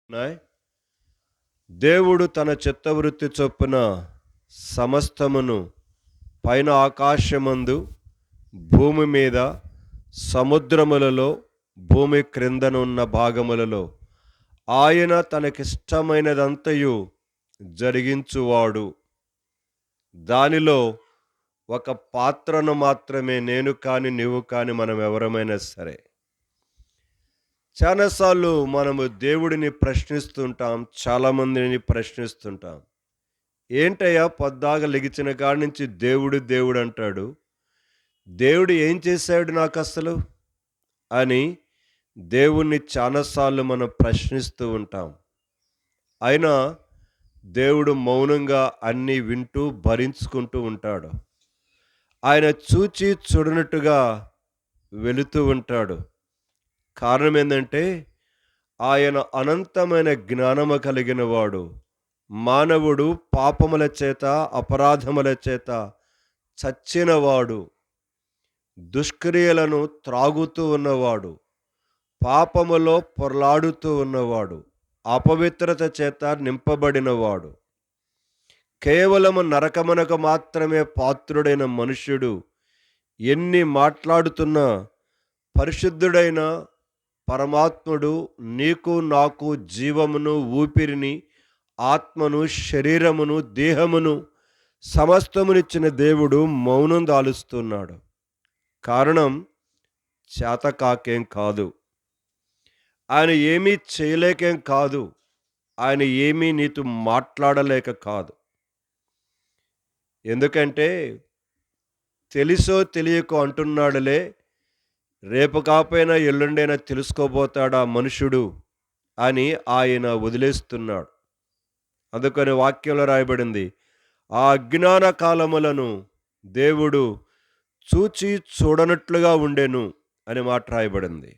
ఉన్నాయి. దేవుడు తన చిత్తవృత్తి చొప్పున సమస్తమును పైన ఆకాశమందు, భూమి మీద, సముద్రములలో, భూమి క్రిందనున్న భాగములలో ఆయన తనకిష్టమైనదంతయు జరిగించువాడు. దానిలో ఒక పాత్రను మాత్రమే నేను కాని నీవు కాని మనం ఎవరమైనా సరే. చాలాసార్లు మనము దేవుడిని ప్రశ్నిస్తుంటాం, చాలామందిని ప్రశ్నిస్తుంటాం. ఏంటయ్యా పొద్దాక లెగిచిన కాడి నుంచి దేవుడు దేవుడు అంటాడు, దేవుడు ఏం చేశాడు నాకు అసలు అని దేవుణ్ణి చాలాసార్లు మనం ప్రశ్నిస్తూ ఉంటాం. అయినా దేవుడు మౌనంగా అన్నీ వింటూ భరించుకుంటూ ఉంటాడు. ఆయన చూచి చూడనట్టుగా వెళుతూ ఉంటాడు. కారణం ఏంటంటే ఆయన అనంతమైన జ్ఞానము కలిగిన వాడు. మానవుడు పాపముల చేత, అపరాధముల చేత చచ్చినవాడు, దుష్క్రియలను త్రాగుతూ ఉన్నవాడు, పాపములో పొర్లాడుతూ ఉన్నవాడు, అపవిత్రత చేత నింపబడినవాడు, కేవలము నరకమునకు మాత్రమే పాత్రుడైన మనుష్యుడు ఎన్ని మాట్లాడుతున్నా పరిశుద్ధుడైన పరమాత్ముడు నీకు నాకు జీవమును, ఊపిరిని, ఆత్మను, శరీరమును, దేహమును సమస్తమునిచ్చిన దేవుడు మౌనం దాలుస్తున్నాడు. కారణం చేతకాకేం కాదు, ఆయన ఏమీ చేయలేకేం కాదు, ఆయన ఏమీ నీతో మాట్లాడలేక కాదు. ఎందుకంటే తెలుసో తెలియకో అంటున్నాడులే, రేపు కాపోయినా ఎల్లుండైనా తెలుసుకోబోతాడా మనుషుడు అని ఆయన వదిలేస్తున్నాడు. అందుకని వాక్యంలో రాయబడింది, ఆ అజ్ఞాన కాలములను దేవుడు చూచి చూడనట్లుగా ఉండెను అని మాట రాయబడింది.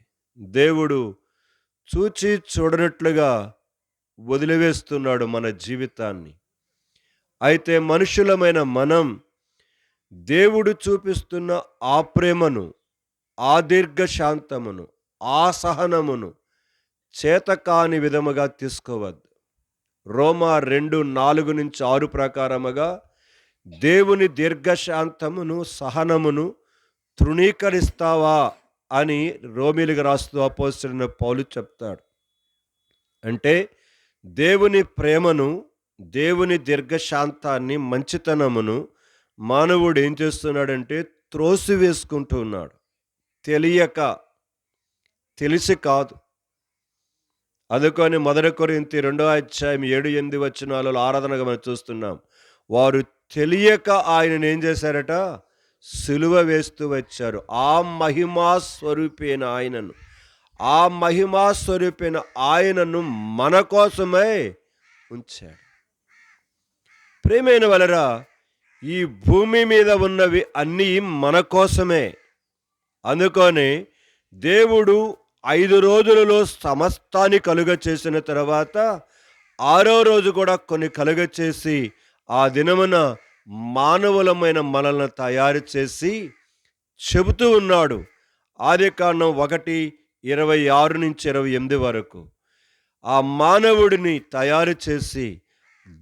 దేవుడు చూచి చూడనట్లుగా వదిలివేస్తున్నాడు మన జీవితాన్ని. అయితే మనుషులమైన మనం దేవుడు చూపిస్తున్న ఆ ప్రేమను, ఆ దీర్ఘశాంతమును, ఆ సహనమును చేతకాని విధముగా తీసుకోవద్దు. రోమా 2:4-6 ప్రకారముగా దేవుని దీర్ఘశాంతమును, సహనమును తృణీకరిస్తావా అని రోమీయులకు రాస్తూ అపోస్తలుడైన పౌలు చెప్తాడు. అంటే దేవుని ప్రేమను, దేవుని దీర్ఘశాంతాన్ని, మంచితనమును మానవుడు ఏం చేస్తున్నాడంటే త్రోసివేసుకుంటూ ఉన్నాడు. తెలియక, తెలిసి కాదు. అందుకని 1 కొరింథీ 2:7-8 ఆరాధనగా మనం చూస్తున్నాం. వారు తెలియక ఆయనను ఏం చేశారట? సిలువ వేస్తూ వచ్చారు. ఆ మహిమా స్వరూపైన ఆయనను, ఆ మహిమా స్వరూపైన ఆయనను మన కోసమే ఉంచాడు. ప్రియమైన వలరా, ఈ భూమి మీద ఉన్నవి అన్నీ మన కోసమే. అందుకని దేవుడు 5 రోజులలో సమస్తాన్ని కలుగ చేసిన తర్వాత 6వ రోజు కూడా కొన్ని కలుగ చేసి ఆ దినమున మానవులమైన మనల్ని తయారు చేసి చెబుతూ ఉన్నాడు. ఆదికాండం 1:26-28 వరకు ఆ మానవుడిని తయారు చేసి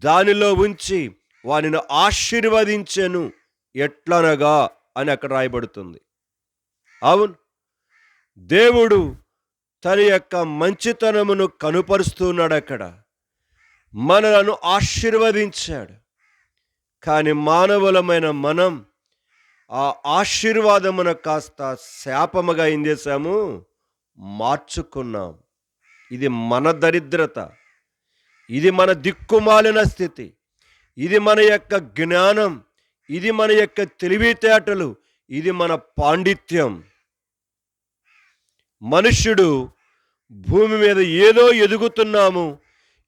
దానిలో ఉంచి వానిని ఆశీర్వదించెను ఎట్లనగా అని అక్కడ రాయబడుతుంది. అవును, దేవుడు తన యొక్క మంచితనమును కనుపరుస్తున్నాడు. అక్కడ మనలను ఆశీర్వదించాడు. కానీ మానవులమైన మనం ఆ ఆశీర్వాదమును కాస్త శాపముగా ఏం చేశాము? మార్చుకున్నాం. ఇది మన దరిద్రత, ఇది మన దిక్కుమాలిన స్థితి, ఇది మన యొక్క జ్ఞానం, ఇది మన యొక్క తెలివితేటలు, ఇది మన పాండిత్యం. మనుష్యుడు భూమి మీద ఏదో ఎదుగుతున్నాము,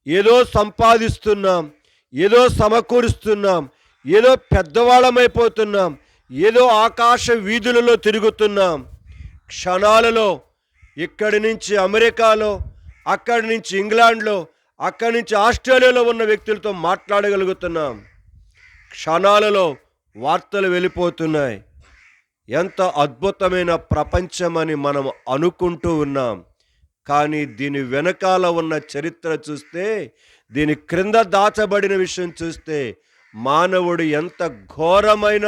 ఏదో సంపాదిస్తున్నాం, ఏదో సమకూరుస్తున్నాం, ఏదో పెద్దవాళ్ళమైపోతున్నాం, ఏదో ఆకాశ వీధులలో తిరుగుతున్నాం. క్షణాలలో ఇక్కడి నుంచి అమెరికాలో, అక్కడి నుంచి ఇంగ్లాండ్లో, అక్కడి నుంచి ఆస్ట్రేలియాలో ఉన్న వ్యక్తులతో మాట్లాడగలుగుతున్నాం. క్షణాలలో వార్తలు వెళ్ళిపోతున్నాయి. ఎంత అద్భుతమైన ప్రపంచమని మనం అనుకుంటూ ఉన్నాం. కానీ దీని వెనకాల ఉన్న చరిత్ర చూస్తే, దీని క్రింద దాచబడిన విషయం చూస్తే, మానవుడు ఎంత ఘోరమైన,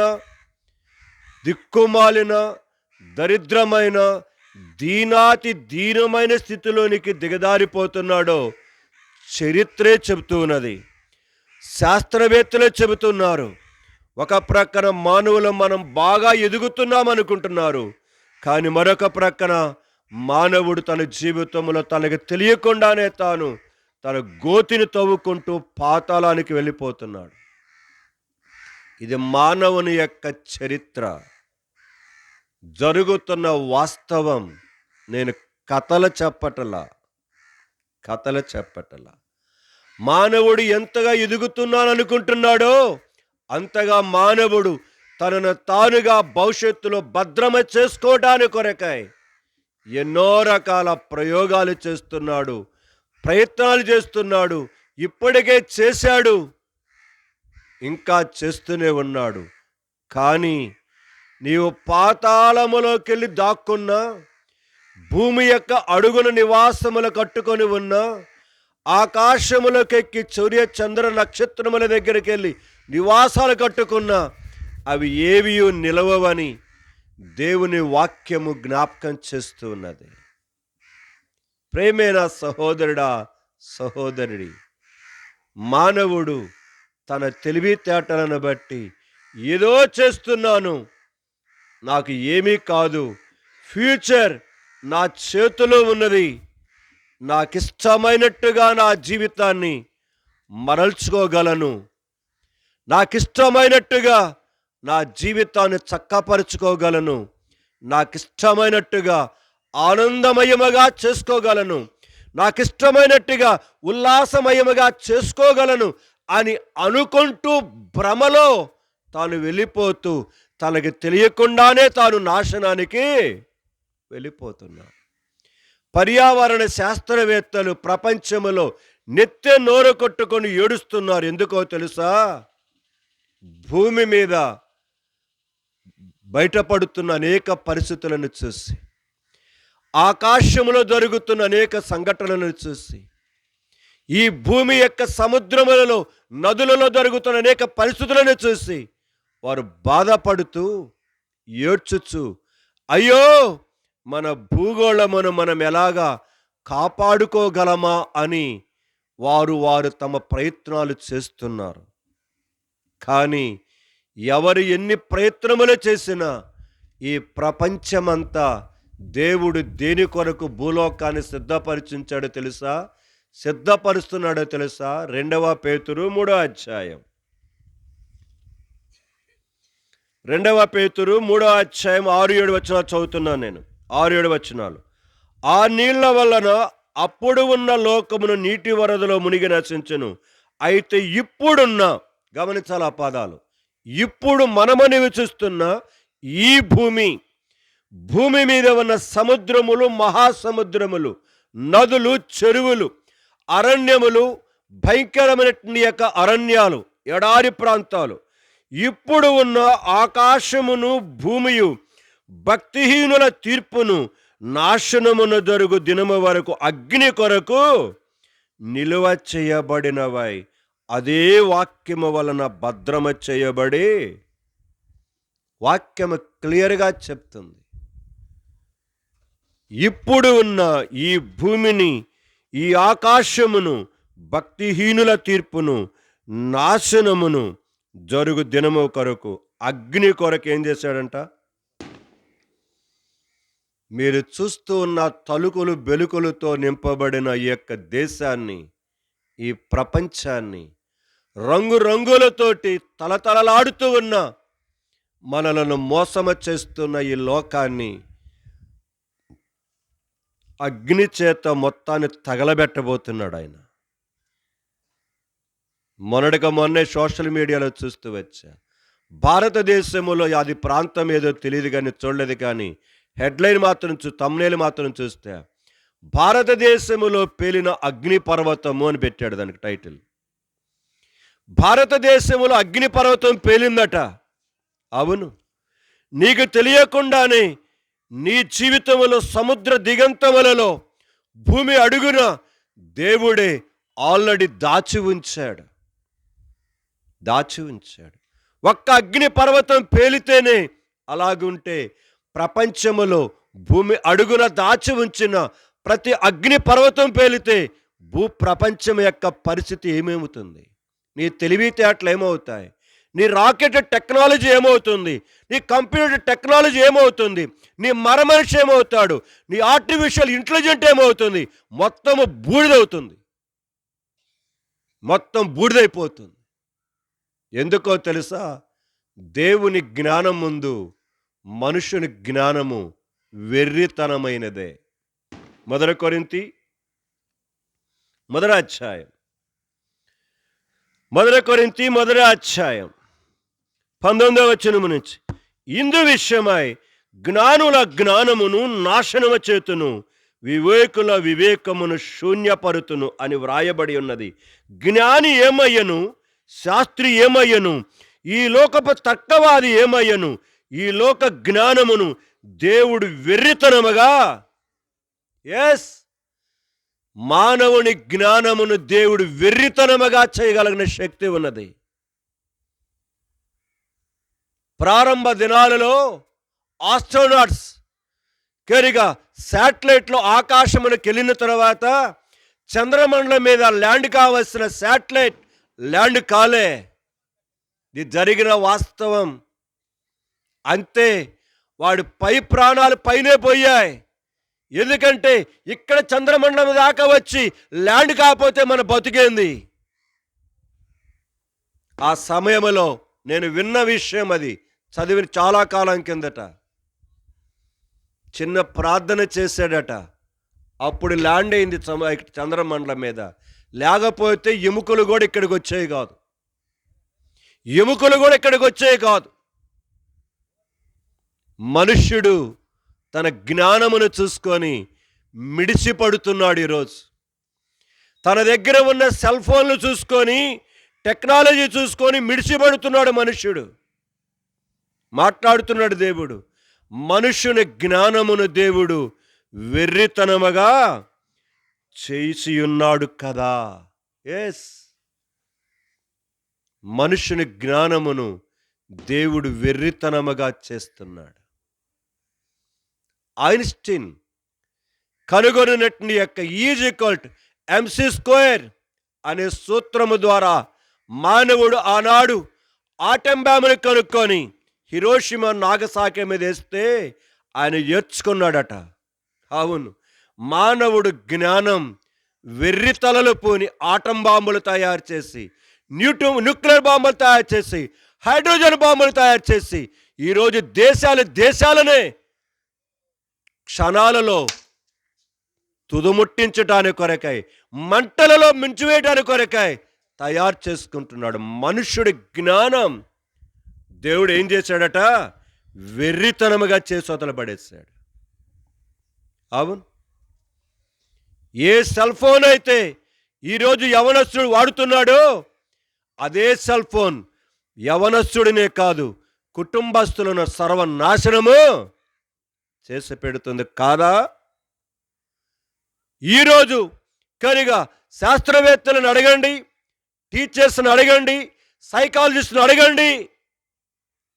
దిక్కుమాలిన, దరిద్రమైన, దీనాతి దీనమైన స్థితిలోనికి దిగదారిపోతున్నాడో చరిత్రే చెబుతూ ఉన్నది. శాస్త్రవేత్తలే చెబుతున్నారు. ఒక ప్రక్కన మానవులు మనం బాగా ఎదుగుతున్నాం అనుకుంటున్నారు, కానీ మరొక ప్రక్కన మానవుడు తన జీవితంలో తనకు తెలియకుండానే తన గోతిని తవ్వుకుంటూ పాతాళానికి వెళ్ళిపోతున్నాడు. ఇది మానవుని యొక్క చరిత్ర, జరుగుతున్న వాస్తవం. నేను కథలు చెప్పటలా. మానవుడు ఎంతగా ఎదుగుతున్నాననుకుంటున్నాడో అంతగా మానవుడు తనను తానుగా భవిష్యత్తులో భద్రమ చేసుకోవడానికి కొరకై ఎన్నో రకాల ప్రయోగాలు చేస్తున్నాడు, ప్రయత్నాలు చేస్తున్నాడు. ఇప్పటికే చేశాడు, ఇంకా చేస్తూనే ఉన్నాడు. కానీ నీవు పాతాళములోకి వెళ్ళి దాక్కున్నా, భూమి యొక్క అడుగున నివాసములు కట్టుకొని ఉన్నా, ఆకాశములకెక్కి సూర్య చంద్ర నక్షత్రముల దగ్గరికి వెళ్ళి నివాసాలు కట్టుకున్నా, అవి ఏవి నిలవవని దేవుని వాక్యము జ్ఞాపకం చేస్తూ ఉన్నది. ప్రేమైన సహోదరుడా, సహోదరుడి, మానవుడు తన తెలివితేటలను బట్టి ఏదో చేస్తున్నాను, నాకు ఏమీ కాదు, ఫ్యూచర్ నా చేతిలో ఉన్నది, నాకిష్టమైనట్టుగా నా జీవితాన్ని మరల్చుకోగలను, నాకిష్టమైనట్టుగా నా జీవితాన్ని చక్కపరుచుకోగలను, నాకిష్టమైనట్టుగా ఆనందమయముగా చేసుకోగలను, నాకిష్టమైనట్టుగా ఉల్లాసమయముగా చేసుకోగలను అని అనుకుంటూ భ్రమలో తాను వెళ్ళిపోతూ తనకి తెలియకుండానే తాను నాశనానికి వెళ్ళిపోతున్నాడు. పర్యావరణ శాస్త్రవేత్తలు ప్రపంచంలో నెత్తి నోరు కొట్టుకొని ఏడుస్తున్నారు. ఎందుకో తెలుసా? భూమి మీద బయటపడుతున్న అనేక పరిస్థితులను చూసి, ఆకాశంలో జరుగుతున్న అనేక సంఘటనలను చూసి, ఈ భూమి యొక్క సముద్రములలో, నదులలో జరుగుతున్న అనేక పరిస్థితులను చూసి వారు బాధపడుతూ ఏడ్చుచు, అయ్యో మన భూగోళమును మనం ఎలాగా కాపాడుకోగలమా అని వారు తమ ప్రయత్నాలు చేస్తున్నారు. కానీ ఎవరు ఎన్ని ప్రయత్నములు చేసినా ఈ ప్రపంచమంతా దేవుడు దేని కొరకు భూలోకాన్ని సిద్ధపరిచించాడో తెలుసా? సిద్ధపరుస్తున్నాడో తెలుసా? 2 పేతురు 3వ అధ్యాయం 6-7 వచనాలు చదువుతున్నాను నేను. 6-7 వచనాలు. ఆ నీళ్ల వలన అప్పుడు ఉన్న లోకమును నీటి వరదలో మునిగి నశించెను. అయితే ఇప్పుడున్న, గమనించాలి ఆ పదాలు, ఇప్పుడు మనము నివసిస్తున్న ఈ భూమి మీద ఉన్న సముద్రములు, మహాసముద్రములు, నదులు, చెరువులు, అరణ్యములు, భయంకరమైన యొక్క అరణ్యాలు, ఎడారి ప్రాంతాలు, ఇప్పుడు ఉన్న ఆకాశమును భూమియు భక్తిహీనుల తీర్పును, నాశనమును జరుగు దినము వరకు అగ్ని కొరకు నిలువ చేయబడినవై అదే వాక్యము వలన భద్రమ చేయబడి, వాక్యము క్లియర్గా చెప్తుంది. ఇప్పుడు ఉన్న ఈ భూమిని, ఈ ఆకాశమును భక్తిహీనుల తీర్పును, నాశనమును జరుగు దినము కొరకు అగ్ని కొరకు ఏం చేశాడంట? మీరు చూస్తూ ఉన్న తలుకులు బెలుకులతో నింపబడిన ఈ యొక్క దేశాన్ని, ఈ ప్రపంచాన్ని, రంగురంగులతోటి తలతలలాడుతూ ఉన్న, మనలను మోసము చేస్తున్న ఈ లోకాన్ని అగ్ని చేత మొత్తాన్ని తగలబెట్టబోతున్నాడు ఆయన. మొన్నే సోషల్ మీడియాలో చూస్తూ వచ్చా. భారతదేశంలో అది ప్రాంతం ఏదో తెలియదు కానీ, చూడలేదు కానీ, హెడ్లైన్ మాత్రం తమ్నేల్ మాత్రం చూస్తే భారతదేశములో పేలిన అగ్ని పర్వతము అని పెట్టాడు దానికి టైటిల్. భారతదేశంలో అగ్ని పర్వతం పేలిందట. అవును, నీకు తెలియకుండానే నీ జీవితంలో సముద్ర దిగంతములలో భూమి అడుగున దేవుడే ఆల్రెడీ దాచి ఉంచాడు. ఒక్క అగ్ని పర్వతం పేలితేనే అలాగుంటే, ప్రపంచములో భూమి అడుగున దాచి ఉంచిన ప్రతి అగ్ని పర్వతం పేలితే భూ ప్రపంచం యొక్క పరిస్థితి ఏమవుతుంది? నీ తెలివితేటలు ఏమవుతాయి? నీ రాకెట్ టెక్నాలజీ ఏమవుతుంది? నీ కంప్యూటర్ టెక్నాలజీ ఏమవుతుంది? నీ మరమనిషి ఏమవుతాడు? నీ ఆర్టిఫిషియల్ ఇంటెలిజెంట్ ఏమవుతుంది? మొత్తము బూడిదవుతుంది. మొత్తం బూడిదైపోతుంది. ఎందుకో తెలుసా? దేవుని జ్ఞానం ముందు మనుషుని జ్ఞానము వెర్రితనమైనదే. మొదటి కొరింథీ మొదటి అధ్యాయం 19వ వచనము నుంచి, ఇందు విషయమై జ్ఞానుల జ్ఞానమును నాశనము చేతును, వివేకుల వివేకమును శూన్యపరుతును అని వ్రాయబడి ఉన్నది. జ్ఞాని ఏమయ్యను? శాస్త్రి ఏమయ్యను? ఈ లోకపు తర్కవాది ఏమయ్యను? ఈ లోక జ్ఞానమును దేవుడు వెర్రితనముగా, మానవుని జ్ఞానమును దేవుడు వెర్రితనముగా చేయగలిగిన శక్తి ఉన్నది. ప్రారంభ దినాలలో ఆస్ట్రోనాట్స్ శాటిలైట్లో ఆకాశమునికి వెళ్ళిన తర్వాత చంద్రమండలం మీద ల్యాండ్ కావలసిన శాటిలైట్ ల్యాండ్ కాలే. ఇది జరిగిన వాస్తవం. అంతే, వాడి పై ప్రాణాలు పైనే పోయాయి. ఎందుకంటే ఇక్కడ చంద్రమండలం దాకా వచ్చి ల్యాండ్ కాకపోతే మన బతికేంది? ఆ సమయంలో నేను విన్న విషయం, అది చదివిన చాలా కాలం కిందట. చిన్న ప్రార్థన చేశాడట, అప్పుడు ల్యాండ్ అయింది చంద్రమండలం మీద. లేకపోతే ఎముకలు కూడా ఇక్కడికి వచ్చేవి కాదు. మనుష్యుడు తన జ్ఞానమును చూసుకొని మిడిసిపడుతున్నాడు. ఈరోజు తన దగ్గర ఉన్న సెల్ ఫోన్లు చూసుకొని, టెక్నాలజీ చూసుకొని మిడిసిపడుతున్నాడు మనుష్యుడు. మాట్లాడుతున్నాడు దేవుడు, మనుష్యుని జ్ఞానమును దేవుడు వెర్రితనముగా చేసి ఉన్నాడు కదా. మనుష్యుని జ్ఞానమును దేవుడు వెర్రితనముగా చేస్తున్నాడు. ఐన్స్టీన్ కనుగొనినటువంటి యొక్క E=mc² అనే సూత్రము ద్వారా మానవుడు ఆనాడు ఆటం బాంబును కనుక్కొని హిరోషిమా నాగసాకి మీద వేస్తే ఆయన ఏడ్చుకున్నాడట. అవును, మానవుడు జ్ఞానం వెర్రితలలు పోని ఆటం బాంబులు తయారు చేసి, న్యూక్లియర్ బాంబులు తయారు చేసి, హైడ్రోజన్ బాంబులు తయారు చేసి ఈరోజు దేశాలనే క్షణాలలో తుదుముట్టించడానికి కొరకై, మంటలలో మించివేయడానికి కొరకై తయారు చేసుకుంటున్నాడు. మనుష్యుడి జ్ఞానం దేవుడు ఏం చేశాడట? వెర్రితనముగా చేసి వదలబడేశాడు. అవును, ఏ సెల్ ఫోన్ అయితే ఈరోజు యవనస్తుడు వాడుతున్నాడో అదే సెల్ ఫోన్ యవనస్తుడినే కాదు, కుటుంబస్తులను సర్వనాశనము చేసి పెడుతుంది కాదా? ఈరోజు కనుక శాస్త్రవేత్తలను అడగండి, టీచర్స్ని అడగండి, సైకాలజిస్ట్ని అడగండి,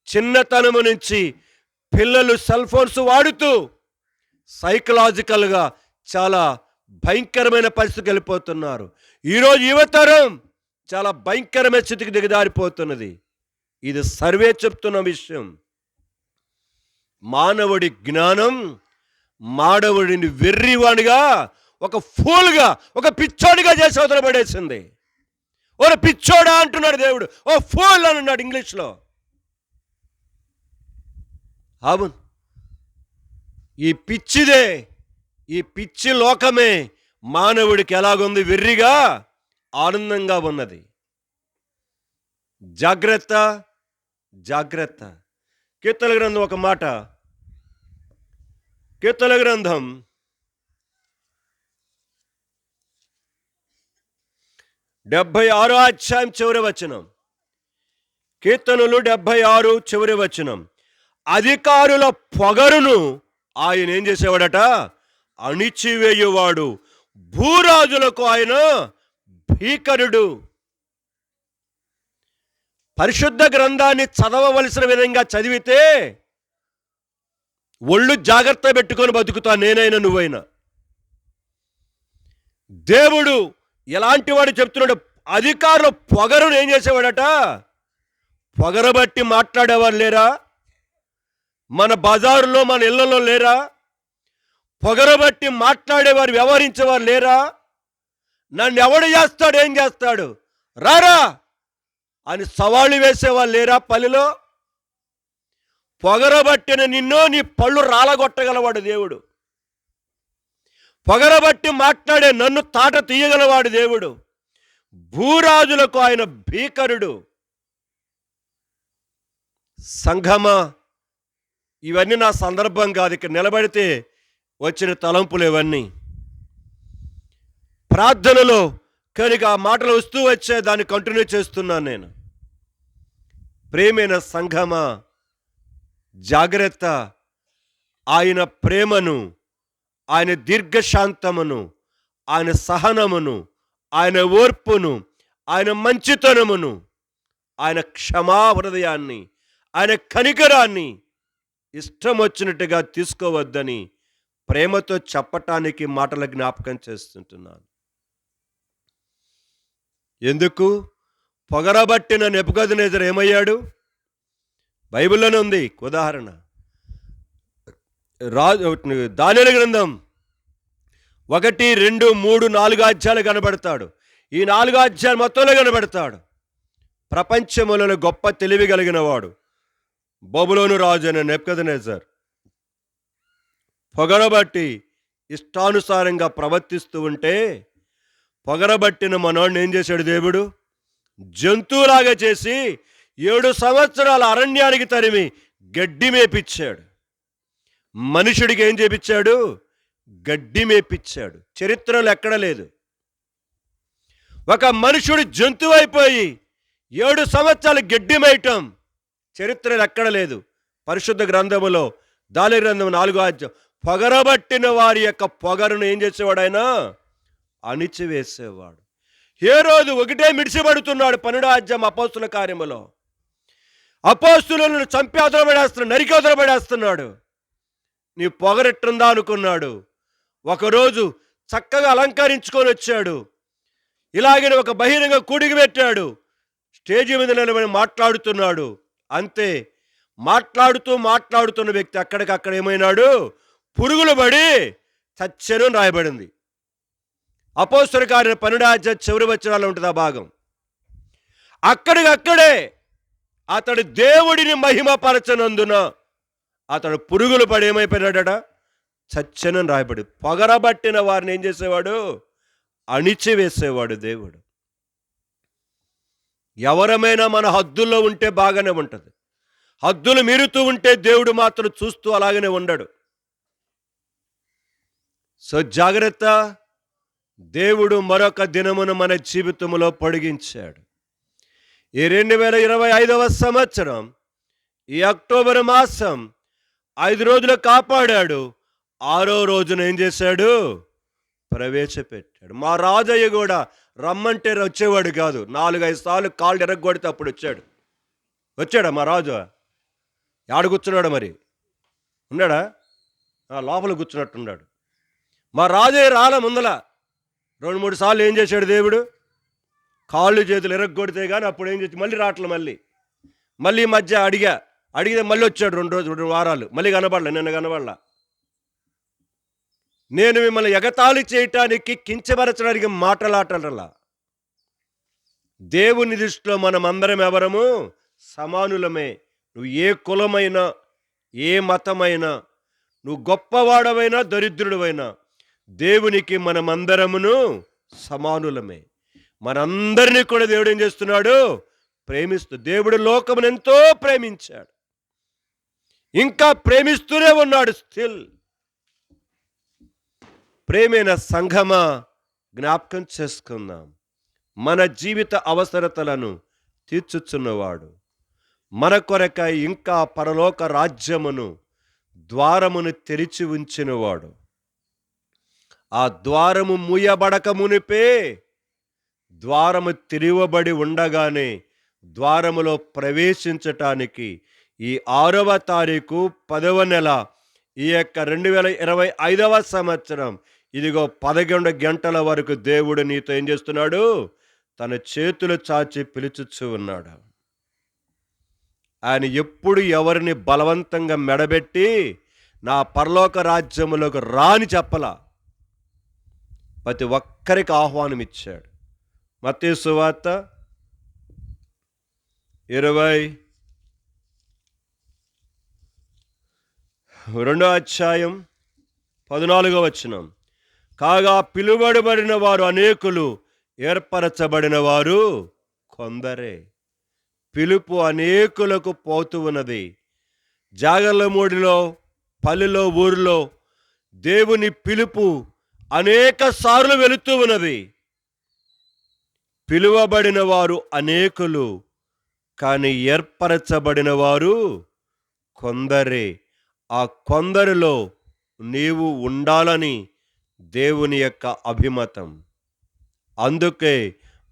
చిన్నతనము నుంచి పిల్లలు సెల్ ఫోన్స్ వాడుతూ సైకలాజికల్గా చాలా భయంకరమైన పరిస్థితికి వెళ్ళిపోతున్నారు. ఈరోజు యువతరం చాలా భయంకరమైన స్థితికి దిగజారిపోతున్నది. ఇది సర్వే చెప్తున్న విషయం. మానవుడి జ్ఞానం మానవుడిని వెర్రివాడిగా, ఒక ఫూల్గా, ఒక పిచ్చోడిగా చేసి వదలబడేసింది. ఓ పిచ్చోడా అంటున్నాడు దేవుడు, ఓ ఫూల్ అని అన్నాడు ఇంగ్లీష్లో. అవును, ఈ పిచ్చి లోకమే మానవుడికి ఎలాగుంది? వెర్రిగా, ఆనందంగా ఉన్నది. జాగ్రత్త. కీర్తన గ్రంథం ఒక మాట, కీర్తన గ్రంథం 76వ అధ్యాయం చివరి వచనం. కీర్తనలు 76 చివరి వచనం. అధికారుల పొగరును ఆయన ఏం చేసేవాడట? అణిచివేయువాడు. భూరాజులకు ఆయన భీకరుడు. పరిశుద్ధ గ్రంథాన్ని చదవవలసిన విధంగా చదివితే ఒళ్ళు జాగ్రత్త పెట్టుకొని బతుకుతా నేనైనా నువ్వైనా. దేవుడు ఎలాంటి వాడు చెప్తున్నాడు? అధికారులు పొగరును ఏం చేసేవాడట? పొగరబట్టి మాట్లాడేవారు లేరా? మన బజారులో మన ఇళ్లలో లేరా? పొగరబట్టి మాట్లాడేవారు, వ్యవహరించేవారు లేరా? నన్ను ఎవడు చేస్తాడు, ఏం చేస్తాడు, రారా అని సవాళ్ళు వేసేవాళ్ళు లేరా పల్లెలో? పొగరబట్టిన నిన్ను నీ పళ్ళు రాలగొట్టగలవాడు దేవుడు. పొగరబట్టి మాట్లాడే నన్ను తాట తీయగలవాడు దేవుడు. భూరాజులకు ఆయన భీకరుడు. సంఘమా, ఇవన్నీ నా సందర్భం కాదు, ఇక్కడ నిలబడితే వచ్చిన తలంపులు ఇవన్నీ. ప్రార్థనలో కనుక ఆ మాటలు వస్తూ వచ్చే దాన్ని కంటిన్యూ చేస్తున్నాను నేను. ప్రేమైన సంఘమా, జాగ్రత్త. ఆయన ప్రేమను, ఆయన దీర్ఘశాంతమును, ఆయన సహనమును, ఆయన ఓర్పును, ఆయన మంచితనమును, ఆయన క్షమా హృదయాన్ని, ఆయన కనికరాన్ని ఇష్టం వచ్చినట్టుగా తీసుకోవద్దని ప్రేమతో చెప్పటానికి మాటల జ్ఞాపకం చేస్తుంటున్నాను. ఎందుకు? పొగరబట్టిన నెబుకద్నెజరు ఏమయ్యాడు? బైబిల్లోనే ఉంది ఉదాహరణ. దానియేలు గ్రంథం 1, 2, 3, 4 అధ్యాయాలు కనబడతాడు. ఈ 4 అధ్యాయాలు మొత్తంలో కనబడతాడు. ప్రపంచములలో గొప్ప తెలివి కలిగిన వాడు బబులోను రాజు అయిన నెబుకద్నెజరు పొగరబట్టి ఇష్టానుసారంగా ప్రవర్తిస్తూ ఉంటే, పొగరబట్టిన మనోడిని ఏం చేశాడు దేవుడు? జంతువులాగా చేసి 7 సంవత్సరాల అరణ్యానికి తరిమి గడ్డి మేపిచ్చాడు. మనుషుడికి ఏం చేపించాడు? గడ్డి మేపిచ్చాడు. చరిత్రలో ఎక్కడ లేదు. ఒక మనుషుడు జంతువు అయిపోయి 7 సంవత్సరాలు గడ్డి మేయటం చరిత్రలో ఎక్కడ లేదు. పరిశుద్ధ గ్రంథములో దానియేలు గ్రంథం 4వ అధ్యాయం, పొగరబట్టిన వారి యొక్క పొగరును ఏం చేసేవాడు? ఆయన అణిచివేసేవాడు. హేరోదు ఒకటే మిడిసిపడుతున్నాడు. 12వ అధ్యాయం అపోస్తుల కార్యములో అపోస్తులను చంపి అవతలపడేస్తున్నాడు, నరికి అవతలపడేస్తున్నాడు. నీ పొగరెట్టుందా అనుకున్నాడు. ఒకరోజు చక్కగా అలంకరించుకొని వచ్చాడు. ఇలాగే ఒక బహిరంగ కూడికి పెట్టాడు. స్టేజి మీద నిలబడి మాట్లాడుతున్నాడు. అంతే, మాట్లాడుతున్న వ్యక్తి అక్కడికక్కడ ఏమైనాడు? పురుగులు పడి చచ్చెను రాయబడింది. అపోస్తలుల కార్యం 12వ అధ్యాయం చివరి వచనాల్లో ఉంటుంది ఆ భాగం. అక్కడికక్కడే అతడు దేవుడిని మహిమపరచనందున అతడు పురుగులు పడి ఏమైపోయినాడట? చచ్చెనని రాయబడి. పొగరబట్టిన వారిని ఏం చేసేవాడు? అణిచివేసేవాడు దేవుడు. ఎవరమైనా మన హద్దుల్లో ఉంటే బాగానే ఉంటుంది. హద్దులు మీరుతూ ఉంటే దేవుడు మాత్రం చూస్తూ అలాగనే ఉండడు. సో జాగ్రత్త. దేవుడు మరొక దినమును మన జీవితంలో పొడిగించాడు. ఈ 2025వ సంవత్సరం ఈ అక్టోబర్ మాసం 5 రోజులు కాపాడాడు. 6వ రోజున ఏం చేశాడు? ప్రవేశపెట్టాడు. మా రాజయ్య కూడా రమ్మంటే వచ్చేవాడు కాదు. 4-5 సార్లు కాళ్ళు ఎరగొడితే అప్పుడు వచ్చాడా మా రాజు? ఆడ కూర్చున్నాడు, మరి ఉన్నాడా? లోపల కూర్చున్నట్టున్నాడు. మా రాజయ్య రాల ముందల 2-3 సార్లు ఏం చేశాడు దేవుడు? కాళ్ళు చేతులు ఎరగొడితే కానీ అప్పుడు ఏం చేసి మళ్ళీ రావట్లే. మళ్ళీ మధ్య అడిగితే మళ్ళీ వచ్చాడు 2 వారాలు. మళ్ళీ కనబడలే, నిన్న కనబడలా. నేను మిమ్మల్ని ఎగతాళి చేయటానికి, కించపరచడానికి మాటలాటలా. దేవుని దృష్టిలో మనం అందరం ఎవరము? సమానులమే. నువ్వు ఏ కులమైనా, ఏ మతమైనా, నువ్వు గొప్పవాడవైనా దరిద్రుడవైనా, దేవునికి మనమందరమును సమానులమే. మనందరినీ కూడా దేవుడు ఏం చేస్తున్నాడు? ప్రేమిస్తూ. దేవుడు లోకమును ఎంతో ప్రేమించాడు, ఇంకా ప్రేమిస్తూనే ఉన్నాడు స్టిల్. ప్రేమైన సంఘమా, జ్ఞాపకం చేసుకుందాం. మన జీవిత అవసరతలను తీర్చుచున్నవాడు, మన కొరకై ఇంకా పరలోక రాజ్యమును ద్వారమును తెరిచి ఉంచినవాడు. ఆ ద్వారము మూయబడక మునిపే ద్వారము తెరవబడి ఉండగానే ద్వారములో ప్రవేశించటానికి ఈ 6వ తారీఖు 10వ నెల ఈ యొక్క 2025వ సంవత్సరం ఇదిగో 11 గంటల వరకు దేవుడు నీతో ఏం చేస్తున్నాడు? తన చేతులు చాచి పిలుచుచూ ఉన్నాడు. ఆయన ఎప్పుడు ఎవరిని బలవంతంగా మెడబెట్టి నా పరలోక రాజ్యములోకి రాని చెప్పలా. ప్రతి ఒక్కరికి ఆహ్వానం ఇచ్చాడు. మత్తయి సువార్త 22వ అధ్యాయం 14వ వచనం. కాగా పిలువబడిన వారు అనేకులు, ఏర్పరచబడిన వారు కొందరే. పిలుపు అనేకులకు పోతూ ఉన్నది. జాగర్లమూడిలో, పల్లెలో, ఊరిలో దేవుని పిలుపు అనేక సార్లు వెళుతూ ఉన్నది. పిలువబడిన వారు అనేకులు, కానీ ఏర్పరచబడిన వారు కొందరే. ఆ కొందరిలో నీవు ఉండాలని దేవుని యొక్క అభిమతం. అందుకే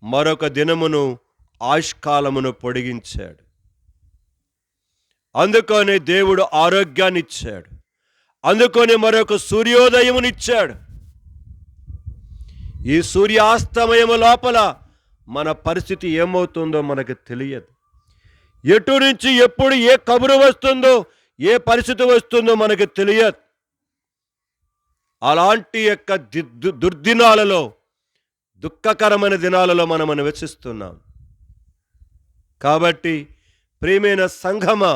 మరొక దినమును, ఆయుష్కాలమును పొడిగించాడు. అందుకని దేవుడు ఆరోగ్యాన్ని ఇచ్చాడు. అందుకని మరొక సూర్యోదయమునిచ్చాడు. ఈ సూర్యాస్తమయము లోపల మన పరిస్థితి ఏమవుతుందో మనకు తెలియదు. ఎటు నుంచి ఎప్పుడు ఏ కబురు వస్తుందో, ఏ పరిస్థితి వస్తుందో మనకు తెలియదు. అలాంటి యొక్క దుర్దినాలలో, దుఃఖకరమైన దినాలలో మనం నివసిస్తున్నాం. కాబట్టి ప్రియమైన సంఘమా,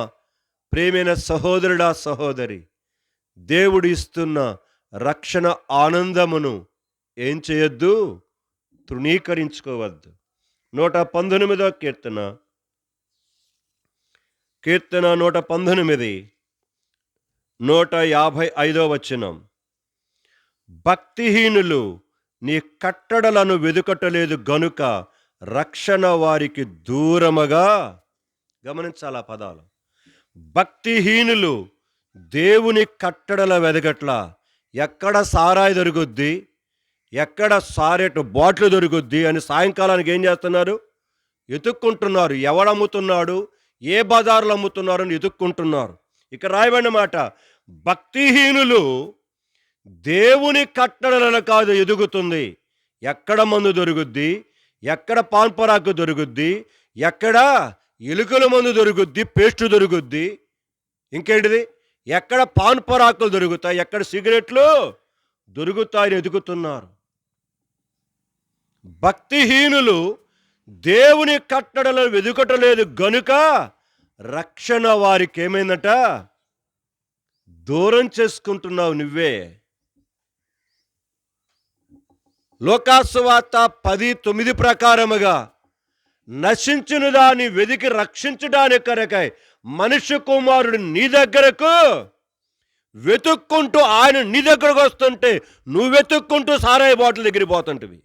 ప్రియమైన సహోదరుడా, సహోదరి, దేవుడు ఇస్తున్న రక్షణ ఆనందమును ఏం చేయొద్దు? తృణీకరించుకోవద్దు. 119వ కీర్తన 119, 155వ వచనం. భక్తిహీనులు నీ కట్టడలను వెదుకటలేదు గనుక రక్షణ వారికి దూరముగా. గమనించాల పదాలు. భక్తిహీనులు దేవుని కట్టడల వెదగట్ల. ఎక్కడ సారాయి దొరుకుద్ది, ఎక్కడ సారెట్ బాటిల్ దొరుకుద్ది అని సాయంకాలానికి ఏం చేస్తున్నారు? ఎతుక్కుంటున్నారు. ఎవడమ్ముతున్నాడు, ఏ బజార్లో అమ్ముతున్నారు అని ఎతుక్కుంటున్నారు. ఇక్కడ రాయబడిన మాట, భక్తిహీనులు దేవుని కట్టడలను కాదు ఎదుగుతుంది. ఎక్కడ మందు దొరుకుద్ది, ఎక్కడ పాన్పరాకు దొరుకుద్ది, ఎక్కడ ఎలుకల మందు దొరుకుద్ది, పేస్ట్ దొరుకుద్ది, ఇంకేంటిది, ఎక్కడ పాన్పరాకులు దొరుకుతాయి, ఎక్కడ సిగరెట్లు దొరుకుతాయని ఎదుగుతున్నారు. భక్తిహీనులు దేవుని కట్టడలను వెదుకటలేదు గనుక రక్షణ వారికి ఏమైందట? దూరం చేసుకుంటున్నావు నువ్వే. లోకాసువార్త 10:9 ప్రకారముగా నశించిన దాన్ని వెదికి రక్షించడానికి కొరకై మనుష్య కుమారుడు నీ దగ్గరకు వెతుక్కుంటూ, ఆయన నీ దగ్గరకు వస్తుంటే నువ్వు వెతుక్కుంటూ సారాయి బాటిల్ దగ్గరికి పోతుంటివి,